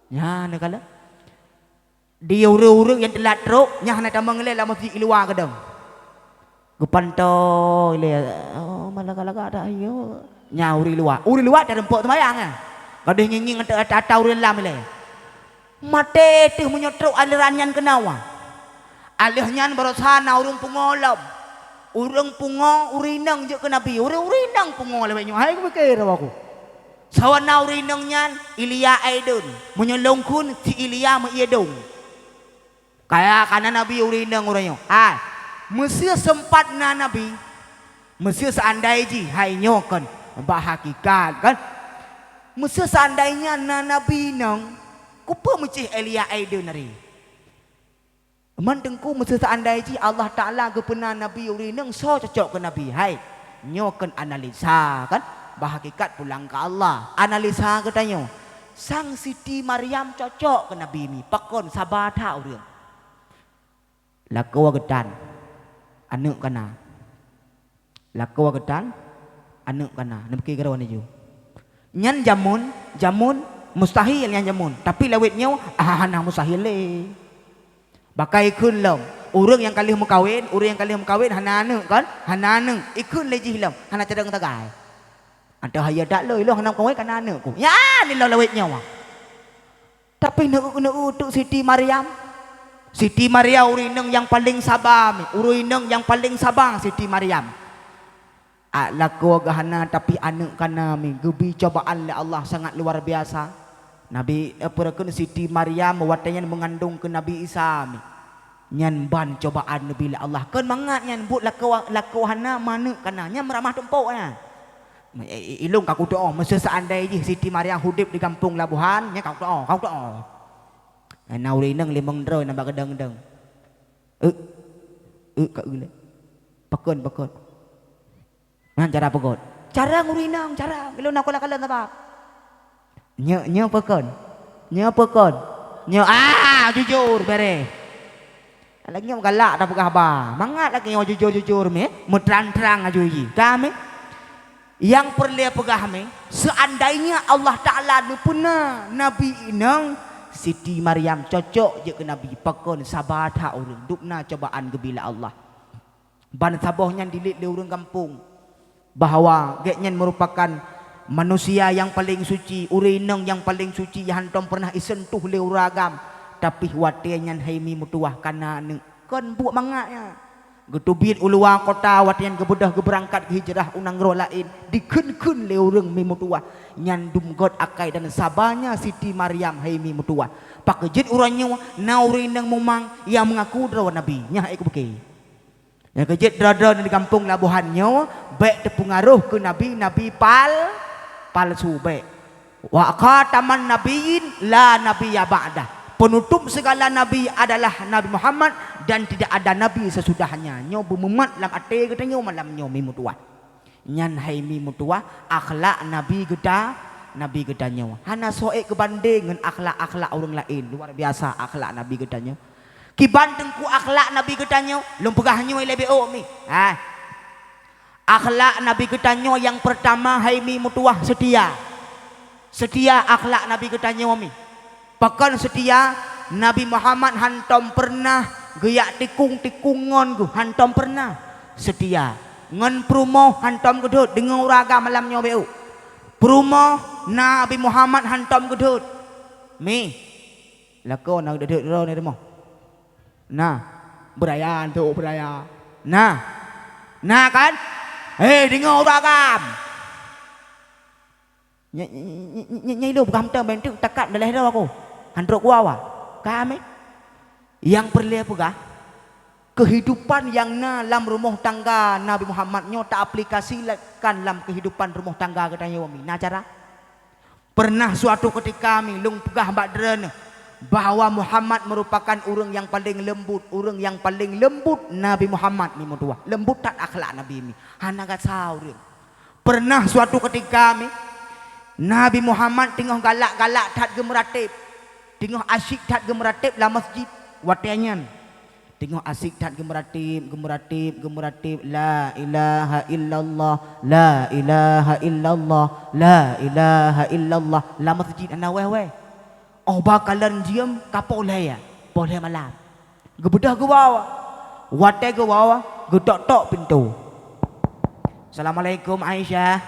Ya, nak kala. Dia urang-urang yang telat teruk, nya nak tambang le lah masjid luar gedang. Gepantau le. Oh, malah-malah ada ayo. Nya uri luar dah rempok sembayang ah. Kadang nginging ata uri lam le. Mate tu menyotrok aliran yang kenawa. Alihnya berosana urang pungolom. Urang pungo urinang je ke Nabi. Urinang pungo le banyak. Hai ku fikir aku. Sawana urinang nyan Ilya Aidun. Menyolongkun si Ilya Maidung. Kaya kana Nabi urinang uranyo. Mesti sempat na Nabi. Mesti seandai ji hai nyokan bahakikat kan. Mesti seandainya na Nabi nang kupa mecih Ilya Aidun hari. Mantengku mesti seandai ji Allah Taala gepena Nabi urinang so cocok ke Nabi. Hai nyokan analisa kan. Bahakikat pulang ke Allah. Analisa katanya. Sang Siti Maryam cocok ke Nabi ni. Pakon sabar tak urang. Lakawa gedan anak kana. Lakawa gedan anak kana. Nampi kerawan ju. Nyan jamun mustahil nyan jamun. Tapi lawitnya hana mustahil le. Bakai kun lam. Urang yang kali mukawin hana anak kan? Hana anak. Ikun le ji lam. Hana cadang tagai. Ada hayat dak loy lo hana kawin kana anak ku. Ya ni lo lawitnya wa. Tapi nak untuk Siti Maryam. Siti Maryam urinang yang paling sabar. Urinang yang paling sabar Siti Maryam. Laku gahana tapi anak kana mi gebi cobaan le Allah sangat luar biasa. Nabi perakan Siti Maryam watanya mengandung ke Nabi Isa mi. Nyan ban cobaan Nabi le Allah. Kan mangat nyan but laku hana mana kana nya meramah tempuk nya. Ilung kau doa mesti seandai je Siti Maryam hidup di kampung Labuhan nya kau doa. Nauri nang limang droi nambah gedang-gedang. Kak gila. Pakon. Nah cara pakon. Cara ngurinang, cara. Kalau nak kala apa? Nya pakon. Jujur bere. Lagi yang galak dah pegah ba. Mangat lagi yang jujur me. Terang-terang aja ji. Kami yang perlu pegah me. Seandainya Allah Taala ni puna Nabi inang Siti Maryam cocok je ke Nabi. Pakon sabar tak orang. Dukna cobaan gebila Allah. Ban sabohnya dilit le orang kampung. Bahawa geknya merupakan manusia yang paling suci. Urinang yang paling suci. Yang hantam pernah isentuh le uragam. Tapi watiannya haimi mutuah kana kan buat mangatnya. Getubit uluang kota watian gebedah geberangkat ke hijrah unang ro lain dikeun-keun le urang mi mutua nyandum god akai dan sabanya Siti Maryam hai mi mutua pakejit urangnya nauri nang mumang yang mengaku drawa nabi nya ai ku beke yang kejit drada di kampung labuhannya baik terpengaruh ke nabi palsu baik wa khataman nabiyyin la nabiyya ba'dah. Penutup segala nabi adalah Nabi Muhammad dan tidak ada nabi sesudahnya. Nyo bememat lam ate kita nyo malam nyo mi mutua. Nyan hai mi mutua akhlak nabi kita nyo. Hana soek kebanding dengan akhlak orang lain. Luar biasa akhlak nabi kita nyo. Kibanding ku akhlak nabi kita nyo lum pegah nyo lebe o mi. Akhlak nabi kita nyo yang pertama hai mi mutua setia. Setia akhlak nabi kita nyo mi. Pakan setia Nabi Muhammad hantom pernah geyak tikungon gu hantom pernah setia ngan prumo hantom gedut dengan uraga malam nyobeu prumo Nabi Muhammad hantom gedut mi lako nak gedut ro ni demo nah berayan tu beraya nah kan dengan uraga nyai lu bukan tem bentuk takat daleh dah aku handrok wawa kami yang perlu apa kehidupan yang dalam rumah tangga Nabi Muhammad nyo tak aplikasikan dalam kehidupan rumah tangga katanya wami nah cara pernah suatu ketika kami lung pegah badren bahwa Muhammad merupakan orang yang paling lembut Nabi Muhammad ni mutua lembut tak akhlak Nabi ni hana gat saur pernah suatu ketika kami Nabi Muhammad tengah galak-galak tak gemeratip tengah asyik tak gemeratip lah masjid watianyan tengah asyik tak gemeratip la ilaha illallah la ilaha illallah la ilaha illallah lah masjid ana weh oh bakalan diam kapoleh ya poleh malam gebedah ke bawah wate ke bawah getok-tok pintu Assalamualaikum Aisyah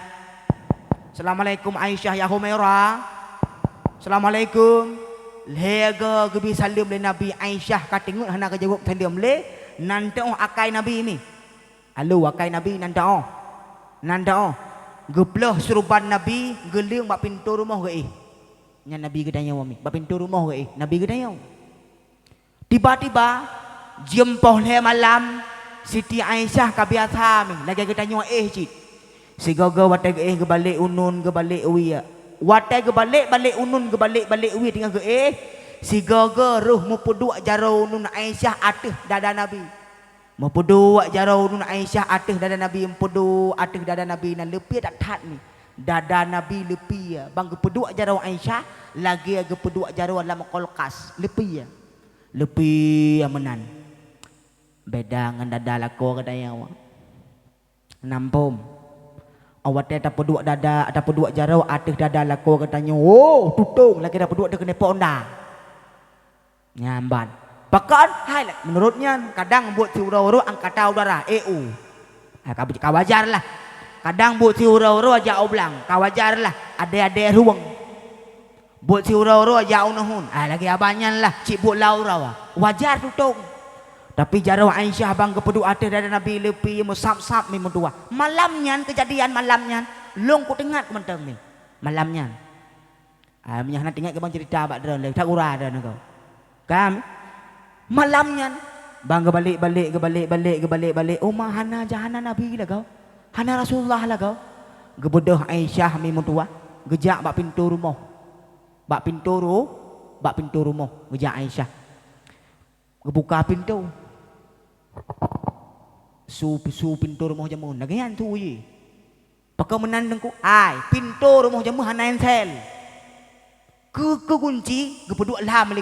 Assalamualaikum Aisyah ya Humaira Assalamualaikum lega gebi salim le Nabi Aisyah ka tengok hana ka jawab salim le nanda akai Nabi ni halo akai Nabi nanda geploh suruban Nabi geling bak pintu rumah ke nya Nabi gedanya wami bak pintu rumah ke Nabi gedanya tiba-tiba jempoh le malam Siti Aisyah ka biasa mi lagi gedanya cik sigaga watai ke balik unun ke balik uwi watai ke balik unun ke balik uwi tinggal ke sigaga ruh mu peduk jarau nun Aisyah ateh dada Nabi mu peduk jarau nun Aisyah ateh dada Nabi peduk ateh dada Nabi nan lepi tak tat ni dada Nabi lepi bang ke peduk jarau Aisyah lagi ke peduk jarau dalam kulkas lepi menan beda dengan dada lako katanya nampum awak tak peduk dada ada peduk jarau ateh dada lako katanya oh tutung lagi dah peduk dia kena ponda nyamban pakan hai menurutnya kadang buat si ura-ura angkatan udara EU kawajar lah kadang buat si ura-ura jauh belang kawajar lah ada ruang buat si ura-ura jauh nahun lagi abanyan lah cik buat laura wajar tutung tapi jarau Aisyah bang kepeduk ateh dada Nabi lepi musap-sap mi mendua malamnya kejadian malamnya long ku tengat menteng ni malamnya minyak nak tengok ke bang cerita bak dron le tak ura dah kau kam malamnya bang ke balik oh hana jahana Nabi lah kau hana Rasulullah lah kau gebedah Aisyah mi mendua gejak bak pintu rumah gejak Aisyah gebuka pintu su pintu rumah jamun nagian tu ye pakai menandeng ku pintu rumah jamun hanain sel ke kunci gepeduk lam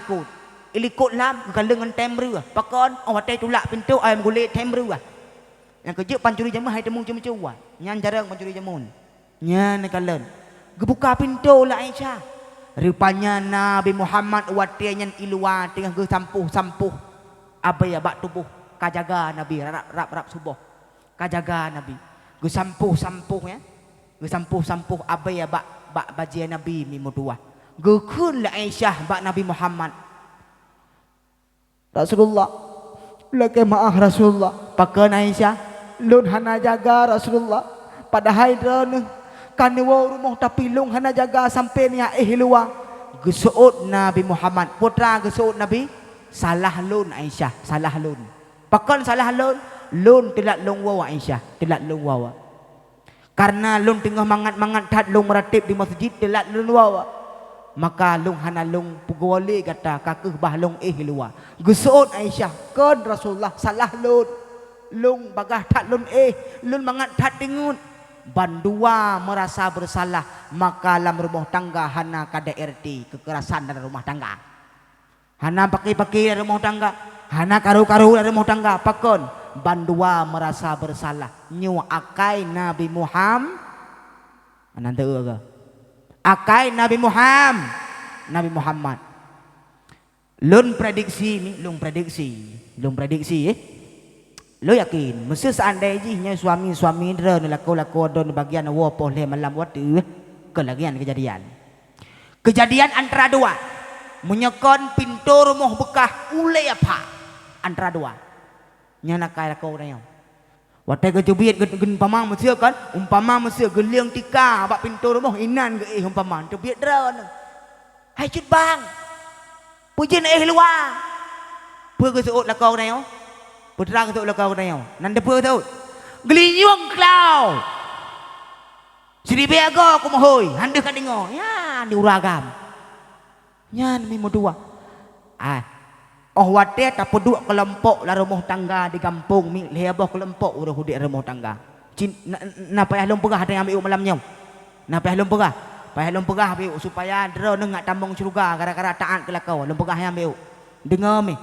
ikut lam galengan temru pakon awate tulak pintu ayam gulit temru yang kerja pancuri jamun hai temu cuma nyan jarang pancuri jamun nyan kalen gebuka pintu lah Aisyah rupanya Nabi Muhammad watianyan ilwa tengah ge sampuh apa ya bak tubuh kajaga Nabi rap subuh kajaga Nabi ge sampuh ya ge sampuh apa ya bak bajian Nabi mi mudua ge keun la Aisyah bak Nabi Muhammad Rasulullah laki maaf Rasulullah pakeun Aisyah lun hana jaga Rasulullah padahal drone kan rumah tapi lung hana jaga sampai ni luar gesuut Nabi Muhammad putra gesuut Nabi salah lun Aisyah salah lun pakeun salah lun telat lung wawa Aisyah telat lung wawa karena lung tengah mangat tat lung meratib di masjid telat lun wawa maka lung hana lung pugawali kata kakeh bah lung luar gesuut Aisyah kan Rasulullah salah lung bagah tat lun mangat tat tingun bandua merasa bersalah maka dalam rumah tangga hana kada RT kekerasan dalam rumah tangga hana pakai dalam rumah tangga hana karu-karu dalam rumah tangga pakon bandua merasa bersalah nyu akai Nabi Muhammad nanti ke akai Nabi Muhammad lun prediksi lo yakin mesti seandainya suami dren laku don bagian wapoh le malam waktu kejadian antara dua menyekon pintu rumah bekah ule apa antara dua nyana kai laku na waktu kejubiat gen pamang mesti kan umpama mesti geliang tika bak pintu rumah inan ke umpama jubiat dren hai cut bang pujian luar peuh geusut laku na putra ketuk lakau nayau nan depa tu gelinyung klau siri beago aku mohoi hande kan dengo ya di uragam nyan mi modua wate ta peduk kelompok la rumah tangga di kampung mi leboh kelompok urang hudik rumah tangga na payah lom pegah ada ambil malamnya na payah lom pegah ambil supaya dro nengak tambong surga gara-gara taat ke lakau lom pegah ambil dengar mi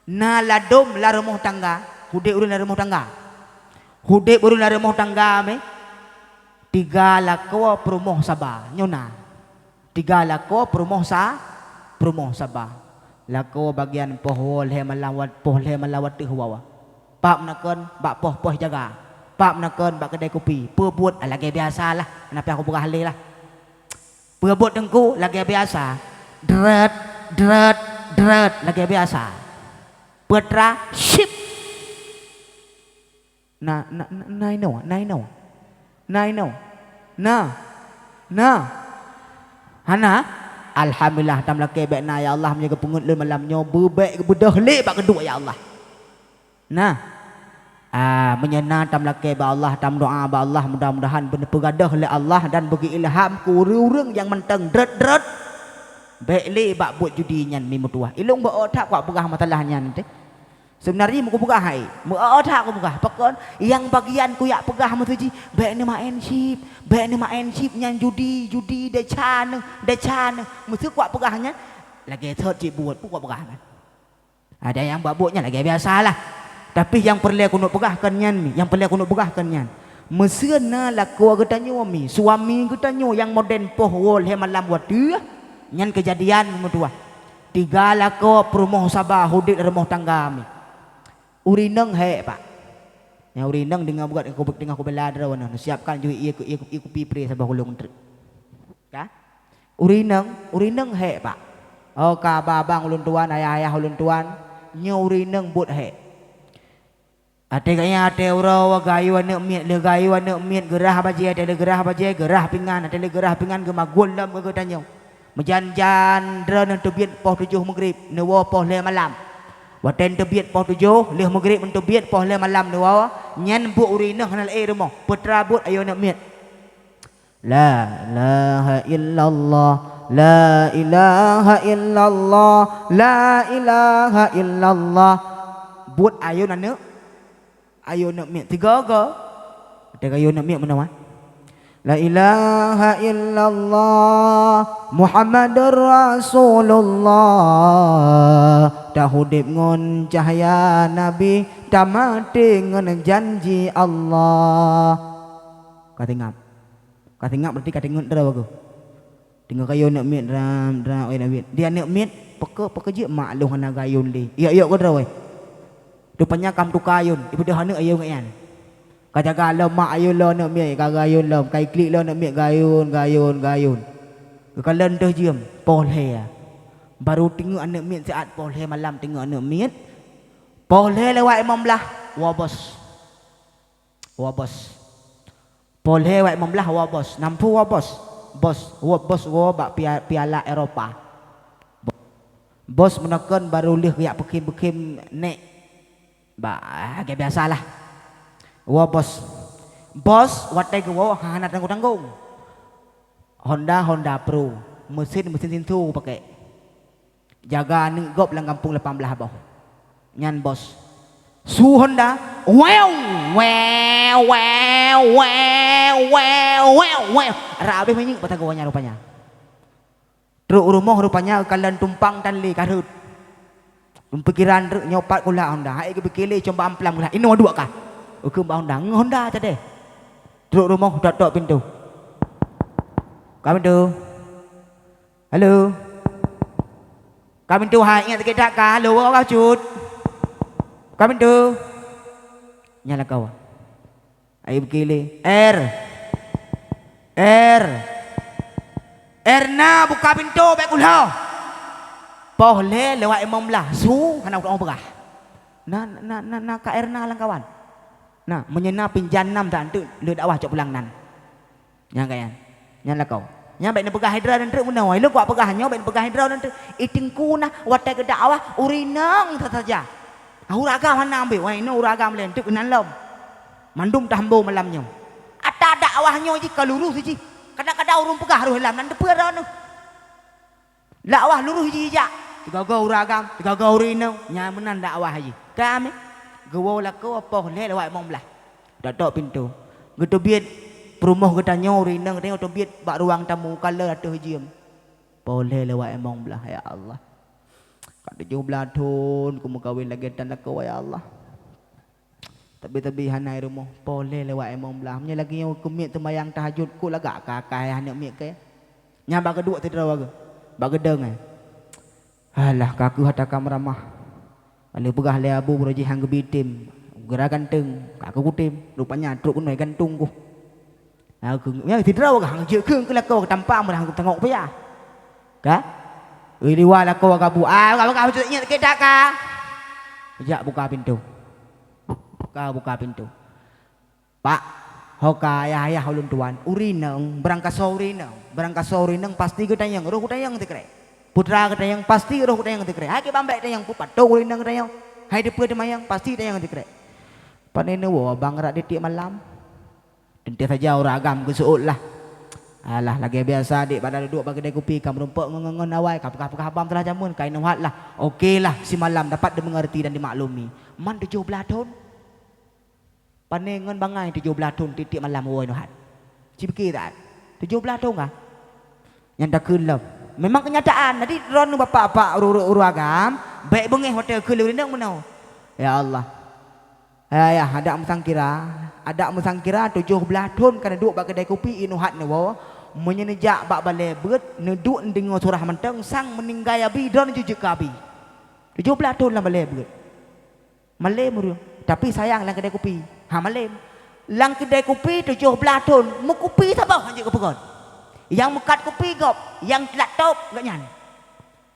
na ladom la rumah tangga hudik urun la rumah tangga me tiga lako perumoh sabah nyona tiga lako perumoh sabah lako bagian pohol he malawat tu hawa pap nakon bak poh jaga pap nakon bak kedai kopi pebuat lagi biasalah kenapa aku berah lah pebuat dengku lagi biasa dret lagi biasa putra ship na hana alhamdulillah tam laki baik na ya Allah menjaga pungut le malam nyo bebaik bedah le bak kedua ya Allah menyena tam laki ba Allah tam doa ba Allah mudah-mudahan benar pegadah le Allah dan bagi ilham ku urang yang menteng dret baik le bak buat judi nyan mi mutuah ilung ba otak kuat pegah masalahnya nanti sebenarnya muka pegah hai mu otak aku pegah pakon yang bagian ku yak pegah matuji baik ni main ship nyan judi decan mesti kuat pegahnya lagi thot cik buat kuat pegah kan ada yang babuknya lagi biasalah tapi yang perlu aku nak pegahkan nyan mesena laku getanyo suami getanyo yang moden pohwol he malam watu nyan kejadian mutua tiga lako perumoh sabah hudik rumah tangga mi urineng he pak ya urineng dengan buat aku bela drawana siapkan juga iku pipre sabah hulung ka urineng he pak ka babang ulun tuan ayah ulun tuan nyo urineng buat he ate kaya ate urawa gayu anak miet gerah pingan gemagul lam ke tanyo menjan dran tebiat poh 7 maghrib newa poh 5 malam waten tebiat poh 7 5 maghrib tebiat poh 5 malam newa nyan bu urinah hanal rumah putra but ayo nak miet la ilaha illallah la ilaha illallah la ilaha illallah but ayo nak miet tiga ke ayo nak miet mana la ilaha illallah Muhammadur Rasulullah tahudib ngon cahaya Nabi tamati ngon janji Allah katingap berarti katingun dera bagus tinggal kayu nak miet ram oi nak miet dia nak miet pekerja maklum hana gayun li iya kau dera oi rupanya kam tu kayun ibu dah hana ayo ngayan kajaga lo mak ayo lo nak miet gayun lo kai klik lo nak miet gayun kekalen dah jam polhe baru tengok anak miet saat polhe malam tengok anak miet polhe lewat 15 wabos. Boleh wak membelah wabos. Nampu wabos. Bos bak piala Eropa. Bos menekan baru lih kayak bekim nek. Kayak biasalah. Wabos. Bos watai gua hangat tanggung. Honda Pro. Mesin tintu pakai. Jaga ni gop lang kampung 18 bawah. Nyan bos. Su Honda. Wow. Rabe menying patagawanya rupanya. Truk rumah rupanya kalian tumpang dan li karut. Pikiran truk nyopat kula Honda. Hai ke bekile coba amplam kula. Ino dua kah? Ukum Honda. Honda tadi. Truk rumah tok pintu. Kami tu. Halo. Kami tu hai ingat tak kah? Halo kau cut. Kami tu. Nyala kau. Ayo begini. Na buka pintu baik kula. Boleh lewat imam lah. Su anak orang berah. Na ka Erna lang kawan. Nah, menyena pinjanam tak tu le dakwah cok pulang nan. Yang kayan. Nyala kau. Nya baik pegah hidra dan truk menawai. Lu kuat pegahnya baik pegah hidra dan truk. Itingku nah watai ke dakwah urinang saja. Uragam mana ambil. Wah ini uragam lain truk nan lom. Mandum tambo malamnya. Ada dakwahnya ji kalurus ji. Kadang-kadang urung pegah ruh lam nan depa ran. Dakwah lurus ji ja. Tiga uragam, tiga urinang. Nya menan dakwah ji. Kami gawa lako apa le lewat mong belah. Dadak pintu. Gitu biat perumah katanya urinang tengok tu biat bak ruang tamu kala atuh jiam. Boleh lewat mong belah ya Allah. Kat 17 tahun ku mau kahwin lagi dan lako ya Allah. Tapi hanai rumah boleh lewat mong belah. Nya lagi yang kumit sembahyang tahajud ku lagak kakak anak mik ke. Nya bak kedua tidak waga. Bak gedeng. Alah kaku hatakam ramah. Kalau pegah le abu beroji hang gebitim. Gerakan teng kaku kutim. Rupanya truk kunoi gantung ku. Aku ya tidak waga hang je keung ku lako tampang merang ku tengok pe ya. Ka? Ui liwa lako waga bu. Kau ingat ke tak ka? Jak buka pintu. Kau buka pintu. Pak, hoka ayah ulun tuan. Urineng, berangkat urineng pasti ketayang, roh ketayang tikre. Putra ketayang pasti roh ketayang tikre. Hai ke bambek tayang pupat, to urineng ketayang. Hai depe demayang pasti tayang tikre. Panene wo bang rak detik malam. Tentu saja orang agam kesuut lah. Alah lagi biasa adik pada duduk bagi kedai kopi kamu rumput ngengen awai kapkah abang telah jamun kain nuhat lah. Okeylah si malam dapat dimengerti dan dimaklumi. Man 17 tahun. Panengan bangai 17 tahun titik malam woi nuhat. Cipki tak? 17 tahun kah? Yang dah kelap. Memang kenyataan. Nanti ron bapak uru agam baik bengih hotel kelap ni menau. Ya Allah. Ya ada musangkira 17 tahun kan duduk bagi kedai kopi inuhat ni wo. Menyenejak bak balai berat neduk dengar surah mentang sang meninggai abi dan jujur abi. 17 tahun lah balai berat. Malem muru. Tapi sayang lang kedai kopi. Malem. Lang kedai kopi 17 tahun. Mu kopi sabah hanya kepegon. Yang mekat kopi gop, yang telat top gak nyan.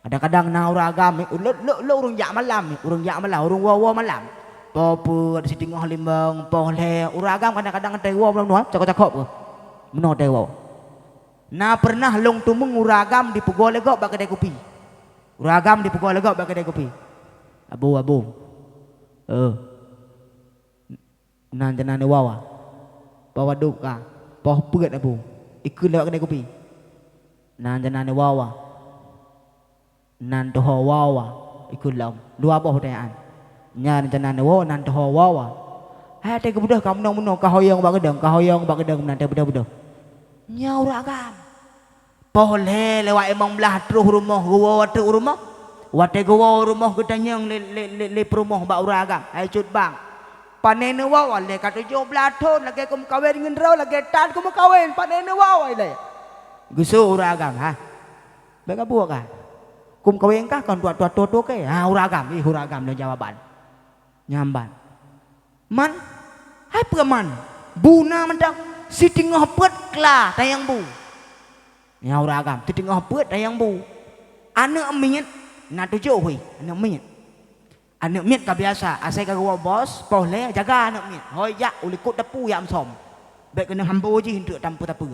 Kadang-kadang na urang agam, lo urang jak malam, urang wawa malam. Popo ada si tengah limbang, pohle urang agam kadang-kadang tewa belum nuah, cakap-cakap ke. Meno tewa. Na pernah long tumung uragam di pegol legok bak kedai kopi. Uragam di pegol legok bak kedai kopi. Abu. Nan janane wawa. Bawa duk ka. Poh peut abu. Ikut lewat kedai kopi. Nan janane wawa. Nan toho wawa. Ikut laum. Dua boh pertanyaan. Nyan janane wawa nan toho wawa. Hai teh kebudah kamu nang kahoyong bak gedang nan teh budah-budah. Nya uragam. Boleh lewat emang belah terus rumah gua wate rumah. Wate gua rumah gedanyang le perumah bak uragam. Hai cut bang. Panene wawa le kata 17 tahun lagi aku kawin dengan rau lagi tan aku kawin panene wawa le. Gusu uragam ha. Baik buat kah? Kum kawin kah kon tua ke? Ha uragam le jawaban. Nyamban. Man. Hai peman. Buna mendak si tengah pet klah tayang bu. Ya uragam si tengah pet tayang bu. Anak minyak na tujuh hui. Anak minyak. Anak miet ka biasa, asai ka gua bos, boleh jaga anak miet. Hoi ya, uli kut depu ya amsom. Baik kena hambo je hindu tampu tapu.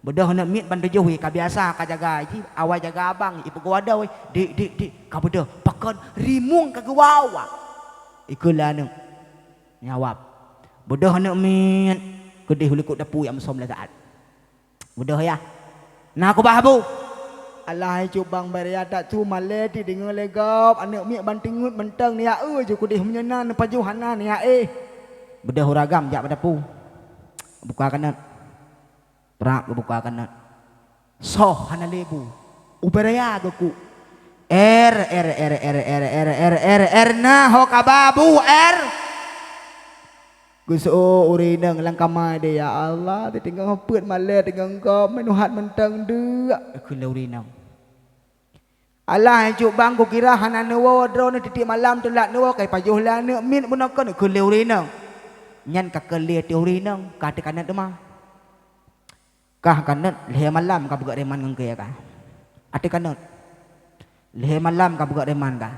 Bedah anak miet bantu jauh ka biasa ka jaga ji, awal jaga abang, ibu gua ada we. Dik, ka bedah pakon rimung ka gua awa. Ikulah anak. Nyawab. Bedah anak miet, kedih uli kut depu ya amsom la saat. Bedah ya. Nah aku bahabu. Allah cubang beria tak tu male di dengar legap anak miak bantingut mentang ni ya je ku deh menyenan pajuhana ni ya bedah huragam jak pada pu buka kanat perak buka kanat soh hana lebu uberia ku na ho kababu guso urinang langkama dia ya Allah tinggal ngopet male dengan kau menuhat mentang deuk ku urinang Allah juk bang ku kira hana newo drone titik malam telak newo kai pajuh la ne min munakon ku leurina nyan ka kelia teorina ka te kanan tu mah kah kanan le malam ka buka reman ngeng ke ka ate kanan le malam ka buka reman ka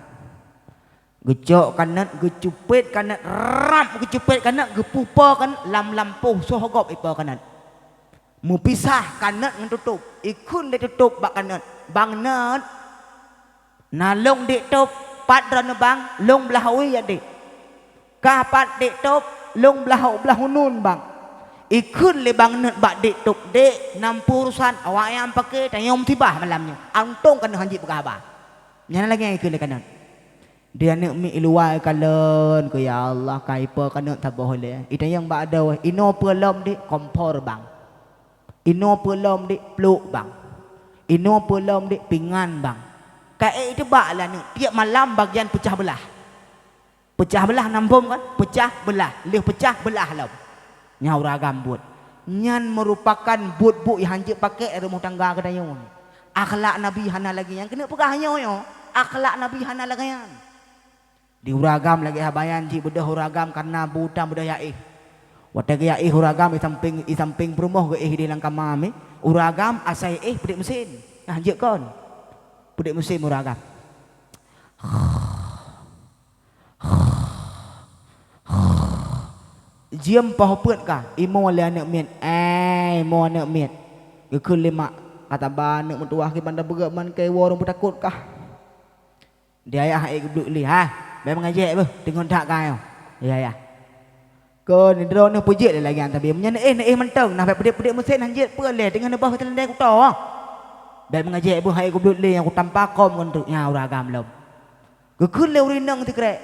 gecok kanan gecupet kanan rap gecupet kanan gepupa kan lam lampuh sohogop ipa kanan mu pisah kanan ngetutup ikun le tutup bak kanan bang nat na long dik top pat drone bang long belah oi ya dik ka pat dik top long belah nun bang ikun le bang net bak dik top dik 60 urusan awak yang pakai tayom tibah malamnya antong kan hanji berkhabar nyana lagi ikun le kanan dia nak mi luai kalon ke ya Allah kaipa kan tak boleh itu yang bak ada ino pelom dik kompor bang ino pelom dik pluk bang ino pelom dik pingan bang kae itu bak lah ni tiap malam bagian pecah belah nampum kan pecah belah leh pecah belah lah nyau ragam buat nyan merupakan buat yang hanjik pakai rumah tangga kedayun akhlak nabi hana lagi yang kena pegahnya yo akhlak nabi hana lagi yang di uragam lagi habayan ji bedah uragam karena buta bedah yaih watak yaih uragam i samping perumoh ke di langkah mami uragam asai pedik mesin hanjik kon budak musim muragam jiam pah put ka imo le anak miet mo anak miet ke lima kata ba anak mutuah ke banda berak man kai warung takut kah dia ayah gebuk li ha bai mengajak be dengan tak kai ya ko ni drone pujik lagi antabi menyen mentang nah pedik mesin hanjit pe le dengan bah telendai ku to dan mengajak ibu hai kublut le yang kutampak kom untuknya uragam lom gekun le urinang ti krek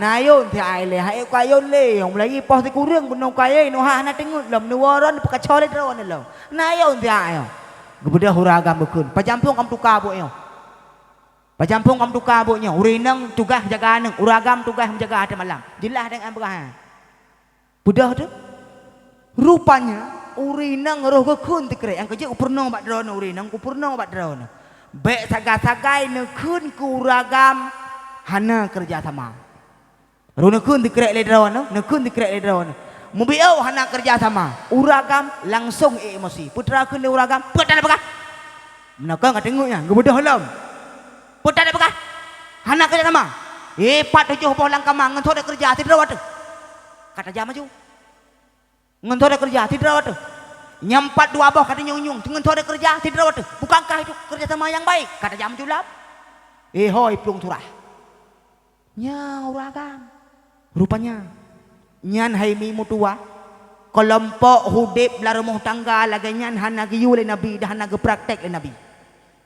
nayon ti ai le hai kayon le yang lagi poh ti kurang benong kaya no ha na tengut lom no waron pakacole dron lom nayon ti ai gebedah uragam bekun pajampung kam tuka bo yo pajampung kam tuka bo nya urinang tugas jaga nang uragam tugas menjaga ada malam jelas dengan berah budah tu rupanya urinang roh gekun tikre yang kerja purno bak drone urinang ku purno bak drone bek sagai-sagai nekun ku ragam hana kerja sama ro nekun tikre le drone nekun tikre le drone mubiau hana kerja sama uragam langsung emosi putra kun le uragam putar apa menaka enggak tengoknya gebedah lom putar apa hana kerja sama 47 bolang kamang ngentho dak kerja tidra watu kata jam maju ngentho dak kerja tidra watu nyampat dua boh kata nyung ngentho dak kerja tidra watu bukankah itu kerja sama yang baik kata jam julap hoi plung turah nya uragam rupanya nyan haimi mutua kelompok hudib la rumah tangga lagi nyan hana giyu le nabi dah hana ge praktek le nabi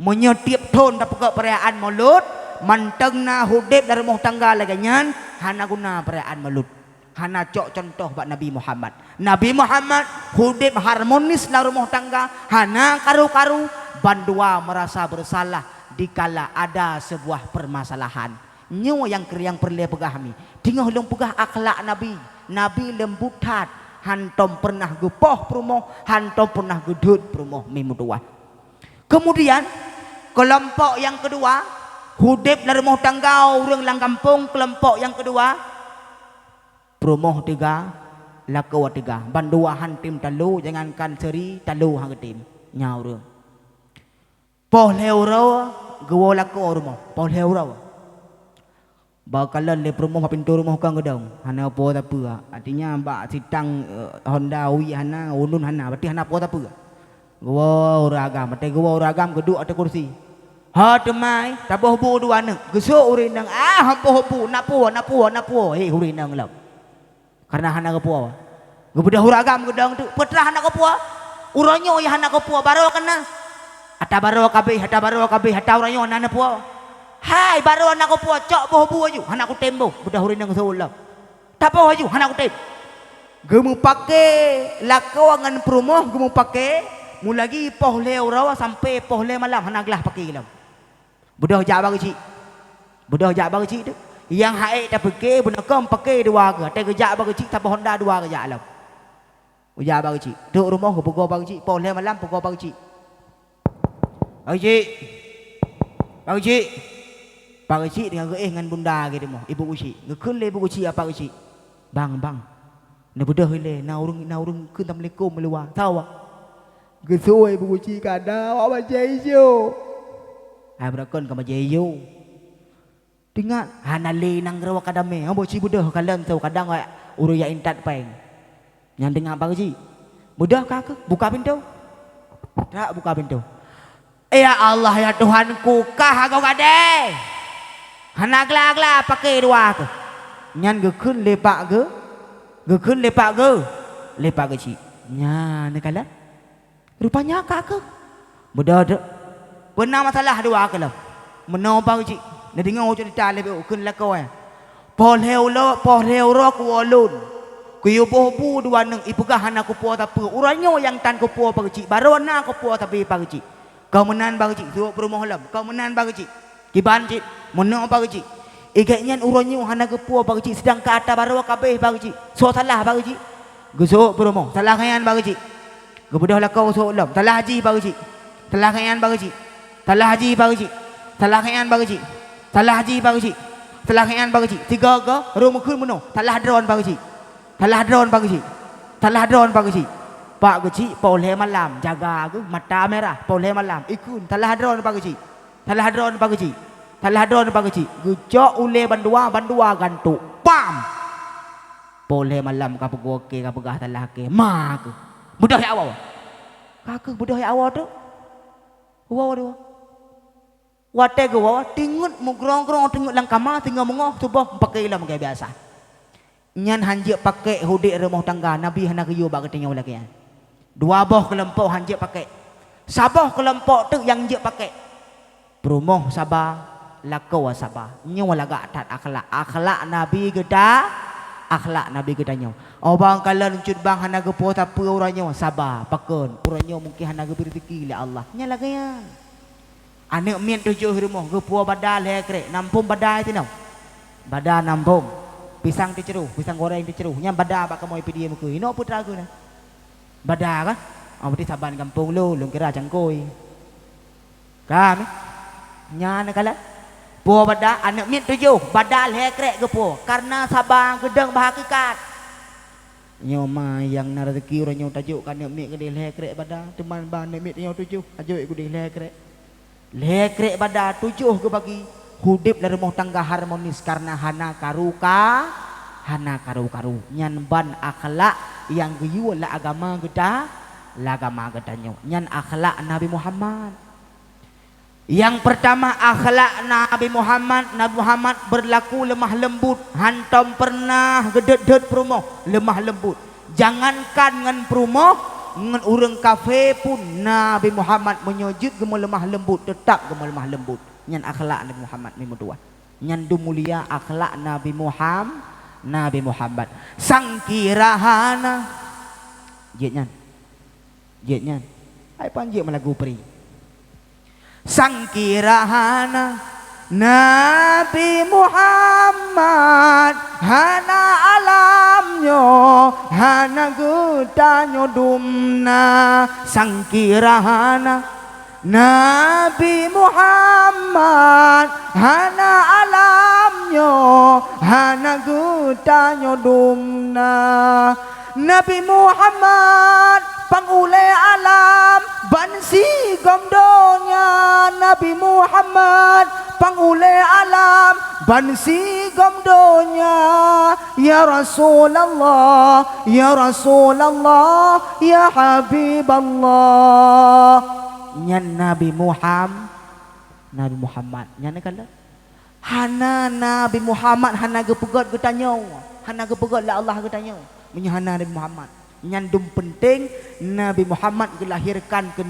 menyetiap ton dak perayaan maulud mantengna hudib la rumah tangga lagi nyan hana guna perayaan maulud hana cok contoh bak Nabi Muhammad hudib harmonis la rumah tangga hana karu-karu bandua merasa bersalah dikala ada sebuah permasalahan nyo yang perlu pegahmi tinggal long pegah akhlak Nabi lembut hat hantom pernah gepoh perumoh hantom pernah gedut perumoh mimudua kemudian kelompok yang kedua hudib la rumah tangga urang lang kampung kelompok yang kedua perumoh tiga lakawa tiga bandua hantim talu jangankan seri talu hang tim nyaur poh leuro gewo lako rumah poh leuro bakalan le rumah pintu rumah kang gedang hana apa tak apa artinya bak sitang Honda Wi hana ulun hana berarti hana apa tak apa gua uragam berarti gua uragam geduk atas kursi ha temai taboh bu dua ne gesuk urinang hampo bu napu urinang lam karena hana kapua gebedah uragam gedang tu petrah hana kapua uranyo ya hana kapua baro kena hata baro kabeh hata uranyo nana pua hai baru anak aku puas cok boh bu aju anak aku tembo budak hurin yang seolah tak boh aju anak aku tem gemu pakai lakau angan promo gemu pakai mu lagi pohle rawa sampai pohle malam anak lah pakai gelam budak jabang kecil tu yang haik tak pakai budak kam pakai dua ke tak kerja bang kecil tak Honda dua kerja alam ujar bang kecil tu rumah aku pukul bang kecil pohle malam pukul bang kecil bang kecil Pak Cik dengan dengan bunda gitu mah ibu Cik ngekun le ibu Cik apa Cik bang na budah le na urung kun assalamualaikum meluar tahu gesoi ibu Cik kada awak jejo berakon ka jejo tingat hana le nang rawa kadame ibu Cik budah kalam tahu kadang uru ya intat peng yang dengar Pak Cik budah ka buka pintu tak buka pintu ya Allah ya Tuhanku kah kau kade anak agla pakai dua ke nyan gekun lepak ke cik nyan kala rupanya kak ke mudah ada benar masalah dua ke lah menopang cik na dengar cerita lebih kun la kau pohleu ro ku olun ku yo bobu dua nang ipugah anak ku po tapi uranyo yang tan ku po pa cik barona ku po tapi pa cik kau menan ba cik tu perumahan lam kau menan ba cik kiban cik mono apa cik igaknya uronyo hana kepuo ba cik sedang ke atas baru kabeh ba cik so salah ba cik gesok promo salah kayan ba cik gebudah lakau so lam salah haji ba cik salah kayan ba cik salah haji ba cik salah kayan ba cik salah haji ba cik salah kayan ba cik tiga ke rum kun mono salah drone ba cik salah drone ba cik pak cik polhe malam jaga ke mata merah polhe malam ikun salah drone ba cik salah drone pak kecil gejok ule bandua gantuk pam boleh malam ka pegoke ka pegah talah ke ma ke budah ya awak kakak budah ya awak tu wow wate ke wow tingut mu grong tingut lang kamar tinggal mengoh tubuh pakai lah kayak biasa nyan hanjek pakai hudik rumah tangga nabi hana ke yo ba ketenya lagi dua boh kelompok hanjek pakai sabah kelompok tu yang je pakai Perumoh sabah lakau sabah nyawa laga atat akhlak nabi kita nyawa obang kalan cut bang hana gepo tapi orangnya sabah pakon orangnya mungkin hana ge rezeki le Allah nya lagayan anak mien tujuh rumah gepo badal hekre nampung badai tinau badal nampung pisang goreng diceruh nya badal bak moy pidi muke ino putra ku na badal kan berarti saban kampung lu kira cangkoi kami nyana kala po bada anak min tujuh badal hekrek ke po karena sabang gedeng bahakikat nyoma yang na rezeki orang nyo tajuk kan anak min gedeng hekrek bada teman ban anak min nyo tujuh ajuk gedeng hekrek bada tujuh ke bagi hudip dari rumah tangga harmonis karena hana karu nyan ban akhlak yang geyu la agama geda nyo nyan akhlak Nabi Muhammad. Yang pertama akhlak Nabi Muhammad berlaku lemah lembut hantam pernah gedet perumoh lemah lembut jangankan ngan perumoh ngan urang kafe pun Nabi Muhammad menyujud gemu lemah lembut tetap gemu lemah lembut nyan akhlak Nabi Muhammad mimmu dua nyan du mulia akhlak Nabi Muhammad sang kirahana jetnyan ai panjik melagu peri sang kirahana Nabi Muhammad hana alamnyo hana gutanyo dumna sang kirahana Nabi Muhammad hana alamnyo hana gutanyo dumna Nabi Muhammad pangule alam bansi gomdonya Nabi Muhammad pangule alam bansi gomdonya ya Rasulullah ya Rasulullah ya Habiballah nyan Nabi Muhammad nyan kala hana Nabi Muhammad hana gepegot getanyo hana gepegot la Allah getanyo menyahana Nabi Muhammad nyandum penting Nabi Muhammad dilahirkan ke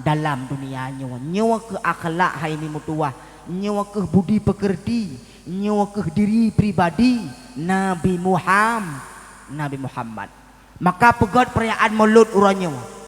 dalam dunia nyawa ke akhlak hai ni mutuah nyawa ke budi pekerti nyawa ke diri pribadi Nabi Muhammad maka pegot perayaan maulud urang nyawa